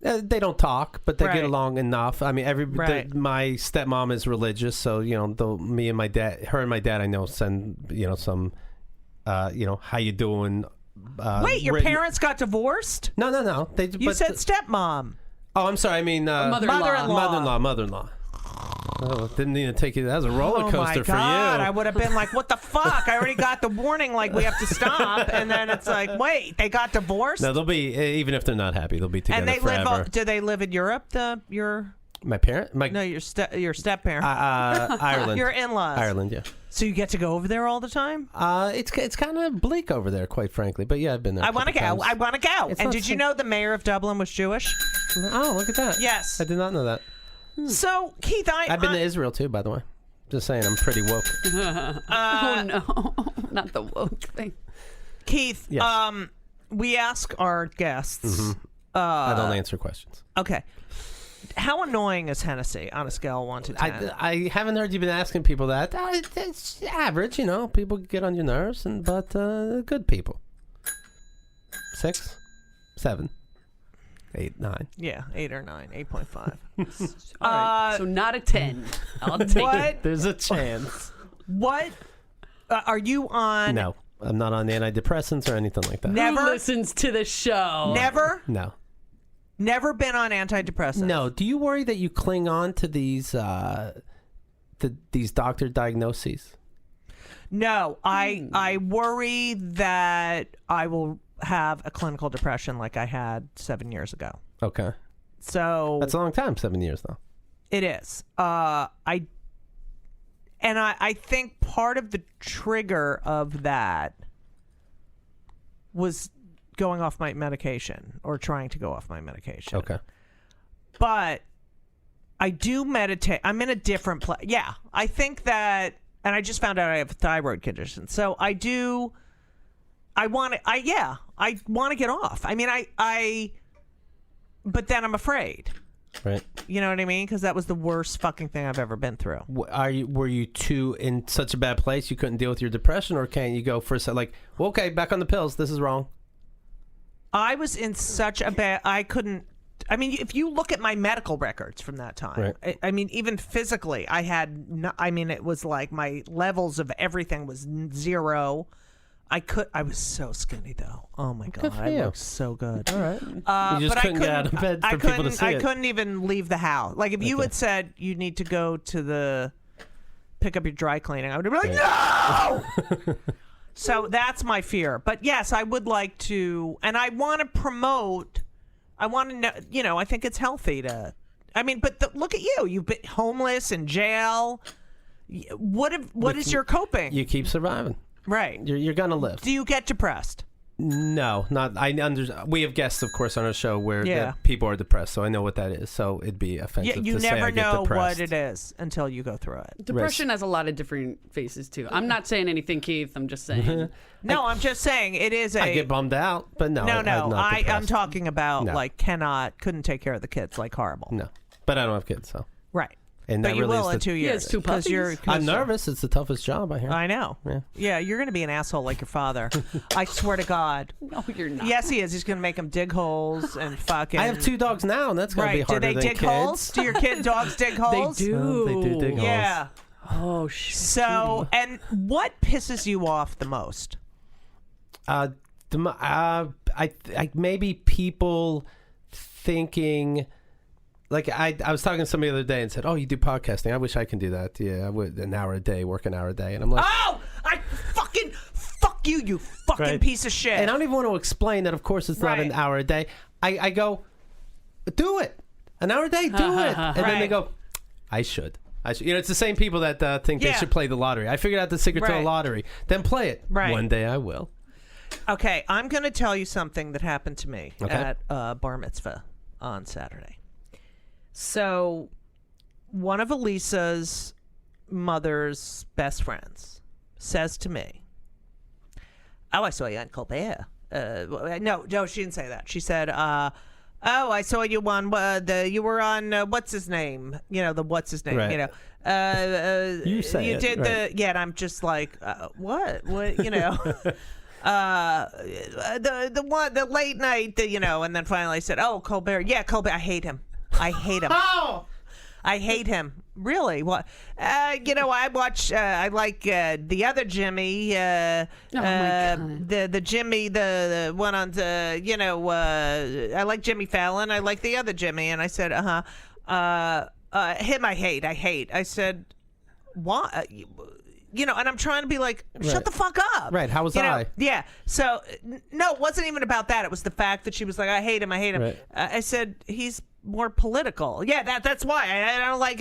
They don't talk, but they Right. get along enough. I mean, Right. my stepmom is religious, so me and my dad, her and my dad, I know send some, how you doing? Wait, your parents got divorced? No. You said stepmom. Oh, I'm sorry. I mean, Mother-in-law. Mother-in-law. Oh, didn't even take you. That was a roller coaster Oh my for God, you. I would have been like, what the fuck? I already got the warning, like, we have to stop. And then it's like, wait, they got divorced? No, they'll be, even if they're not happy, they'll be together And they forever. do they live in Europe? My parent? Your step parent. Ireland. Your in-laws. Ireland, yeah. So you get to go over there all the time? It's kind of bleak over there, quite frankly. But yeah, I've been there. I want to go. I want to go. It's And not did you so- know the mayor of Dublin was Jewish? Oh, look at that. Yes. I did not know that. So, Keith, I've been to Israel too, by the way. Just saying, I'm pretty woke. Oh no, not the woke thing. Keith, Yes. we ask our guests. I don't answer questions. Okay. How annoying is Hennessy on a scale of 1 to 10? I haven't heard you been asking people that. It's average, People get on your nerves, but good people. 6, 7, 8, 9. Yeah, 8 or 9, 8.5. All right, so not a 10. I'll take it. What? There's a chance. What? Are you on? No, I'm not on antidepressants or anything like that. Never? Who listens to the show? Never? No. Never been on antidepressants? No. Do you worry that you cling on to these these doctor diagnoses? No, I worry that I will have a clinical depression like I had 7 years ago. Okay. So That's a long time, 7 years though. it is. I think part of the trigger of that was going off my medication or trying to go off my medication. Okay. But I do meditate. I'm in a different place. Yeah, I think that, and I just found out I have a thyroid condition. So I want to get off. I mean, but then I'm afraid. Right. You know what I mean? Because that was the worst fucking thing I've ever been through. Were you too in such a bad place you couldn't deal with your depression, or can you go for a like, well, okay, back on the pills. This is wrong. I was in such a bad. I couldn't. I mean, if you look at my medical records from that time, Right. I mean, even physically, I had. It was like my levels of everything was 0. I was so skinny though. Oh my god, for I you. looked so good. All right. You just but couldn't get out of bed for people to see I it. couldn't even leave the house. Like if you had said you need to go to pick up your dry cleaning, I would have been like, no. So that's my fear. But yes, I would like to, and I want to promote. I want to know. I think it's healthy to. I mean, but look at you. You've been homeless in jail. What is your coping? You keep surviving. Right. You're gonna live. Do you get depressed? No, not. We have guests, of course, on our show where people are depressed, so I know what that is. So it'd be offensive. You to say never I get know depressed. what it is until you go through it. Depression has a lot of different faces too. I'm not saying anything, Keith. I'm just saying. No, I'm just saying it is a. I get bummed out, but no. I'm not I'm talking about No. like couldn't take care of the kids, like horrible. No, but I don't have kids, so. Right. And but that you really will is in 2 years. has two puppies. I'm nervous. It's the toughest job I hear. I know. Yeah. Yeah, you're going to be an asshole like your father. I swear to God. No, you're not. Yes, he is. He's going to make them dig holes and fucking. I have 2 dogs now, and that's gonna be Right. harder Do they than dig kids. holes? Do your dogs dig holes? They do. They do dig holes. Yeah. Oh shit. So, and what pisses you off the most? Maybe people thinking. Like I was talking to somebody the other day and said, "Oh, you do podcasting? I wish I can do that. Yeah, I would an hour a day, work an hour a day." And I'm like, "Oh, I fucking fuck you, you fucking right. piece of shit." And I don't even want to explain that. Of course, it's not an hour a day. I go, do it, an hour a day, do it, and then they go, I should. You know, it's the same people that think they should play the lottery. I figured out the secret to the lottery. Then play it. Right. One day I will. Okay, I'm going to tell you something that happened to me at bar mitzvah on Saturday. So, one of Elisa's mother's best friends says to me, "Oh, I saw you on Colbert." No, she didn't say that. She said, "Oh, I saw you on you were on what's his name? You know, the what's his name? Right. You know, you say you it, did right. and I'm just like, what? You know." The late night, and then finally I said, "Oh, Colbert. Yeah, Colbert. I hate him. I hate him. I hate him. Really? What? I watch. I like the other Jimmy. my God. The Jimmy, the one on the. I like Jimmy Fallon. I like the other Jimmy." And I said, him. I hate. I said, "Why?" And I'm trying to be like, shut the fuck up. Right. How was I? Yeah. So, no, it wasn't even about that. It was the fact that she was like, I hate him. Right. I said, he's more political. Yeah, that's why. I don't like,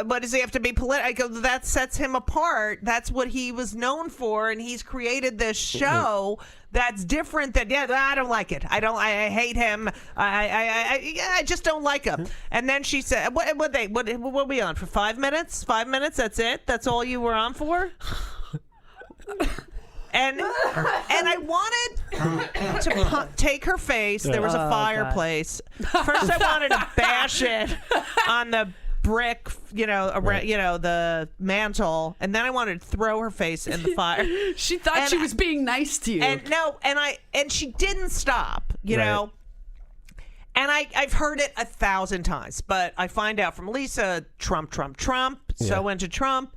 what does he have to be political? I go, that sets him apart. That's what he was known for. And he's created this show that's different than, I don't like it. I hate him. I just don't like him. And then she said, what were we on for 5 minutes? 5 minutes? That's it? That's all you were on for? And I wanted to take her face. There was a fireplace. First, I wanted to bash it on the brick, the mantle, and then I wanted to throw her face in the fire. She thought she was being nice to you. And she didn't stop, know. And I've heard it 1,000 times, but I find out from Lisa, Trump, so into Trump,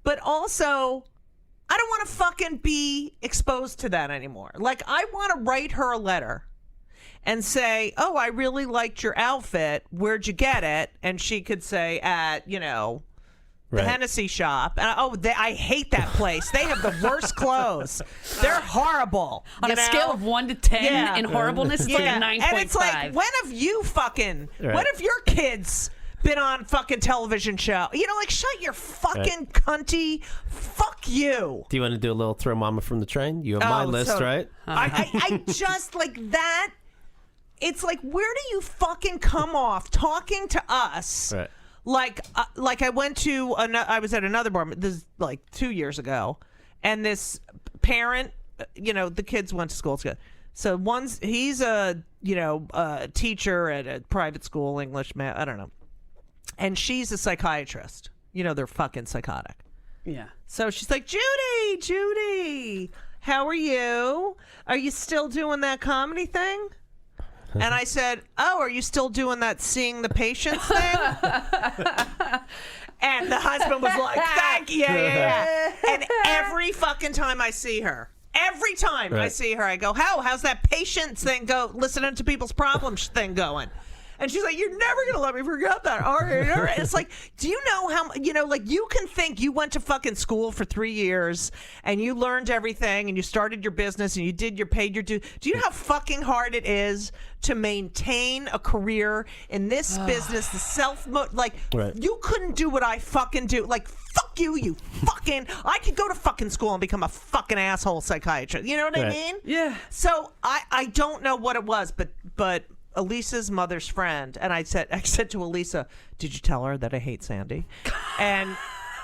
but also, I don't want to fucking be exposed to that anymore. Like, I want to write her a letter and say, "Oh, I really liked your outfit. Where'd you get it?" And she could say, at, the Hennessy shop. And I hate that place. They have the worst clothes. They're horrible. On a scale of 1 to 10 in horribleness, it's like a 9.5. And it's like, when have you when have your kids been on fucking television show? Like, shut your fucking cunty. Fuck you. Do you want to do a little throw mama from the train? You have my list, right? I just like that. It's like, where do you fucking come off talking to us? Right. Like I went to I was at another bar. This is like 2 years ago, and this parent, the kids went to school together. So he's a teacher at a private school, English man. I don't know. And she's a psychiatrist. They're fucking psychotic. Yeah. So she's like, Judy, how are you? Are you still doing that comedy thing? And I said, "Oh, are you still doing that seeing the patients thing?" And the husband was like, "Thank you, yeah." And every every fucking time I see her. Every time I see her, I go, how's that patience thing go, listening to people's problems thing going? And she's like, you're never going to let me forget that, are you? It's like, do you know how, like you can think you went to fucking school for 3 years and you learned everything and you started your business and you paid your due. Do you know how fucking hard it is to maintain a career in this business, you couldn't do what I fucking do. Like, fuck you fucking, I could go to fucking school and become a fucking asshole psychiatrist. You know what I mean? Yeah. So I don't know what it was, but Elisa's mother's friend, and I said to Elisa, did you tell her that I hate Sandy? And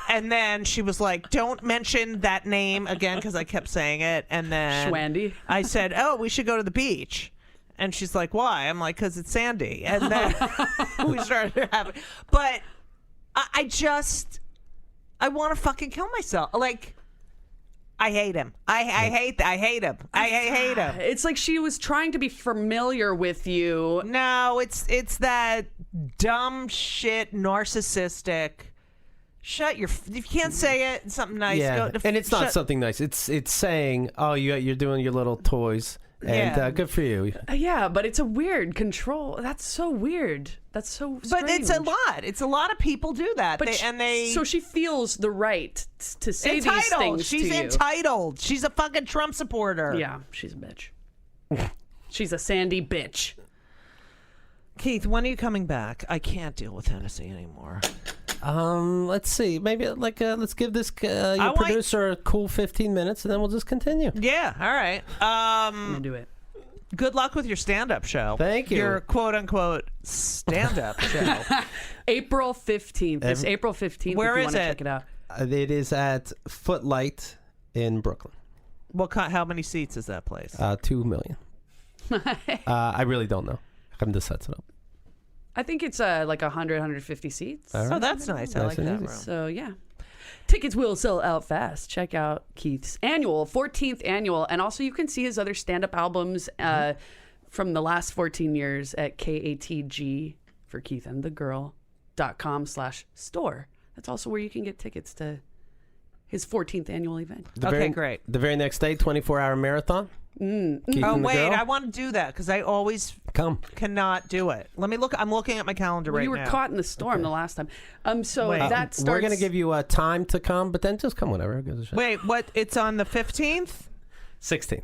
then she was like, don't mention that name again, because I kept saying it. And then Schwandy. I said, oh, we should go to the beach. And she's like, why? I'm like, because it's Sandy. And then we started having, but I want to fucking kill myself. Like, I hate him. I hate him. I hate him. It's like she was trying to be familiar with you. No, it's that dumb shit, narcissistic. You can't say it. Something nice. Yeah, and it's not something nice. It's saying, oh, you're doing your little toys, and good for you. Yeah, but it's a weird control. That's so weird. That's so strange. But it's a lot. It's a lot of people do that. But so she feels the right to say these things She's to you. entitled. She's a fucking Trump supporter. Yeah, she's a bitch. She's a Sandy bitch. Keith, when are you coming back? I can't deal with Hennessy anymore. Let's see. Maybe let's give this your producer a cool 15 minutes, and then we'll just continue. Yeah. All right. I'm gonna do it. Good luck with your stand-up show. Thank you. Your quote-unquote stand-up show. April 15th. This April 15th. Where if you is want to it? check it out. It is at Footlight in Brooklyn. How many seats is that place? 2 million. I really don't know. I haven't just set it up. I think it's like 100, 150 seats. Right. Oh, that's nice. I like that room. So, yeah. Tickets will sell out fast. Check out Keith's 14th annual. And also you can see his other stand-up albums from the last 14 years at KATG for Keith and the Girl.com/store. That's also where you can get tickets to his 14th annual event. Great. The very next day, 24-hour marathon. Oh, wait, I want to do that because I always cannot do it. Let me look. I'm looking at my calendar right now. You were caught in the storm the last time. That starts. We're going to give you a time to come, but then just come whenever. Wait, what? It's on the 15th? 16th.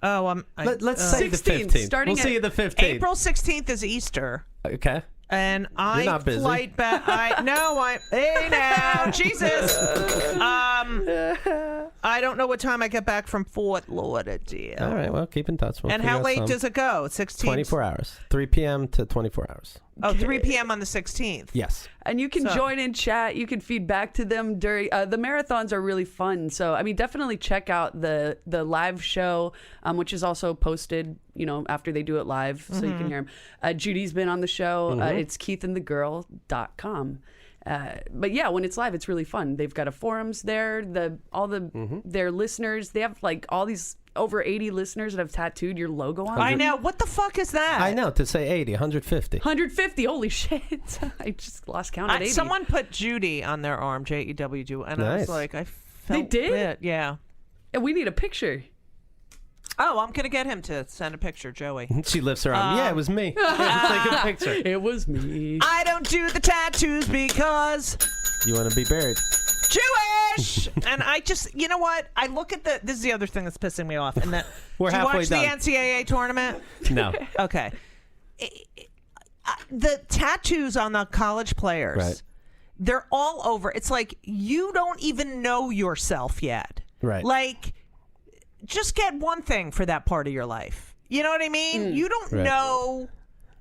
Oh, let's say the 15th. We'll see you the 15th. April 16th is Easter. Okay. And You're not busy. Flight back. Hey now, Jesus. I don't know what time I get back from Fort Lauderdale. All right, well, keep in touch. And how late does it go? 16? 24 hours. 3 p.m. to 24 hours. Oh, 3 p.m. on the 16th. Yes. And you can join in chat. You can feed back to them during the marathons are really fun. So I mean, definitely check out the live show, which is also posted, after they do it live, so you can hear them. Judy's been on the show. It's KeithandTheGirl.com. But yeah, when it's live, it's really fun. They've got a forums there. Their listeners, they have like all these over 80 listeners that have tattooed your logo on. I know. What the fuck is that? I know. To say 80, 150. 150. Holy shit. I just lost count at 80. Someone put Judy on their arm, J-E-W, and nice. I was like, I felt They did? it. Yeah. And we need a picture. Oh, I'm going to get him to send a picture, Joey. She lifts her arm. Yeah, it was me. Take a picture. It was me. I don't do the tattoos because you want to be buried. Jewish. And I just, you know what? I look at this is the other thing that's pissing me off. And that We're did you halfway watch done. the NCAA tournament? No. Okay. The tattoos on the college players, Right. They're all over. It's like you don't even know yourself yet. Right. Like, just get one thing for that part of your life. You know what I mean? You don't Right. know.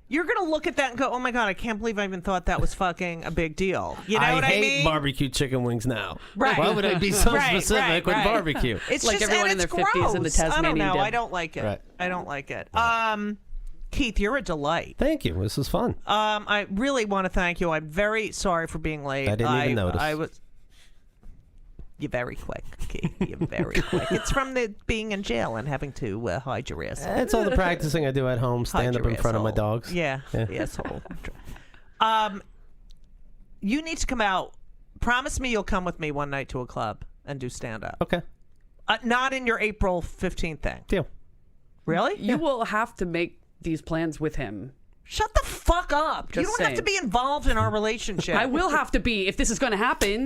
You're going to look at that and go, oh my God, I can't believe I even thought that was fucking a big deal. You know what I mean? I hate barbecue chicken wings now. Right. Why would I be so specific with barbecue? It's like just, everyone and in it's their 50s in the gross. I don't Tasmanian know. dip. I don't like it. Right. I don't like it. Keith, you're a delight. Thank you. This was fun. I really want to thank you. I'm very sorry for being late. I didn't even notice. You're very quick, Keith. You're very quick. It's from the being in jail and having to hide your asshole. It's all the practicing I do at home. Stand up in front of my dogs. Yeah, the asshole. You need to come out. Promise me you'll come with me one night to a club and do stand up. Okay. Not in your April 15th thing. Deal. Really? You will have to make these plans with him. Shut the fuck up. You don't have to be involved in our relationship. I will have to be if this is going to happen.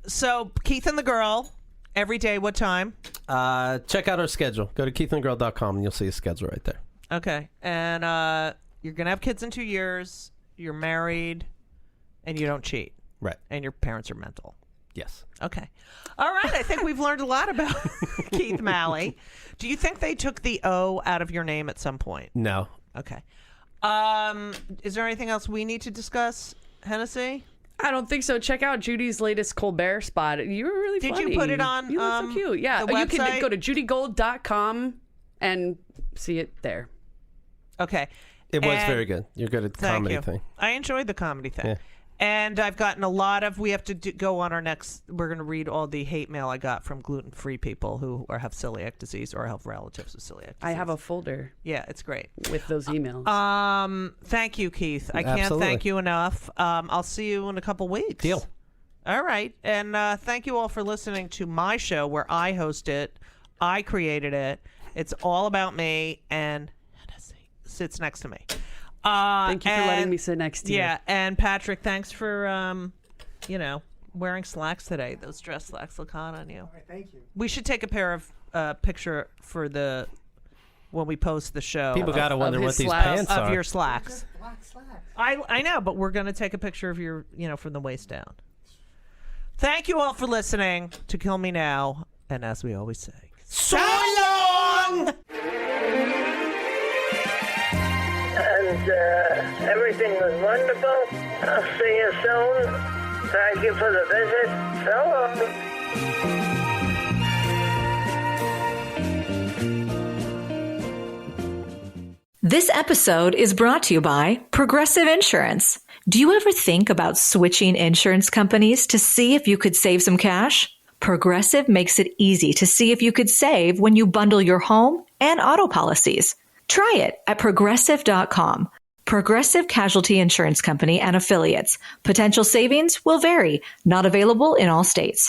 So Keith and the girl, every day, what time? Check out our schedule. Go to keithandthegirl.com and you'll see a schedule right there. Okay. And you're going to have kids in 2 years. You're married. And you don't cheat. Right. And your parents are mental. Yes. Okay. All right. I think we've learned a lot about Keith Malley. Do you think they took the O out of your name at some point? No. Okay. Is there anything else we need to discuss, Hennessy? I don't think so. Check out Judy's latest Colbert spot. You were really funny. Did you put it on? You look so cute. Yeah. The You can website? go to judygold.com and see it there. Okay. It was And- very good. You're good at the Thank comedy you. thing. I enjoyed the comedy thing. Yeah. And I've gotten a lot of, we have to go on our next, we're going to read all the hate mail I got from gluten-free people who have celiac disease or have relatives with celiac disease. I have a folder Yeah, it's great. with those emails. Thank you, Keith. I can't Absolutely. thank you enough. I'll see you in a couple weeks. Deal. All right. And thank you all for listening to my show where I host it. I created it. It's all about me, and Hennessy sits next to me. Thank you for letting me sit next to you. Yeah, and Patrick, thanks for, wearing slacks today. Those dress slacks look hot on you. All right, thank you. We should take a pair of picture for when we post the show. People got to wonder his what these slacks. pants of are. your slacks. Just black slacks. I know, but we're going to take a picture of your, from the waist down. Thank you all for listening to Kill Me Now, and as we always say, so long! And everything was wonderful. I'll see you soon. Thank you for the visit. So long. This episode is brought to you by Progressive Insurance. Do you ever think about switching insurance companies to see if you could save some cash? Progressive makes it easy to see if you could save when you bundle your home and auto policies. Try it at progressive.com. Progressive Casualty Insurance Company and Affiliates. Potential savings will vary. Not available in all states.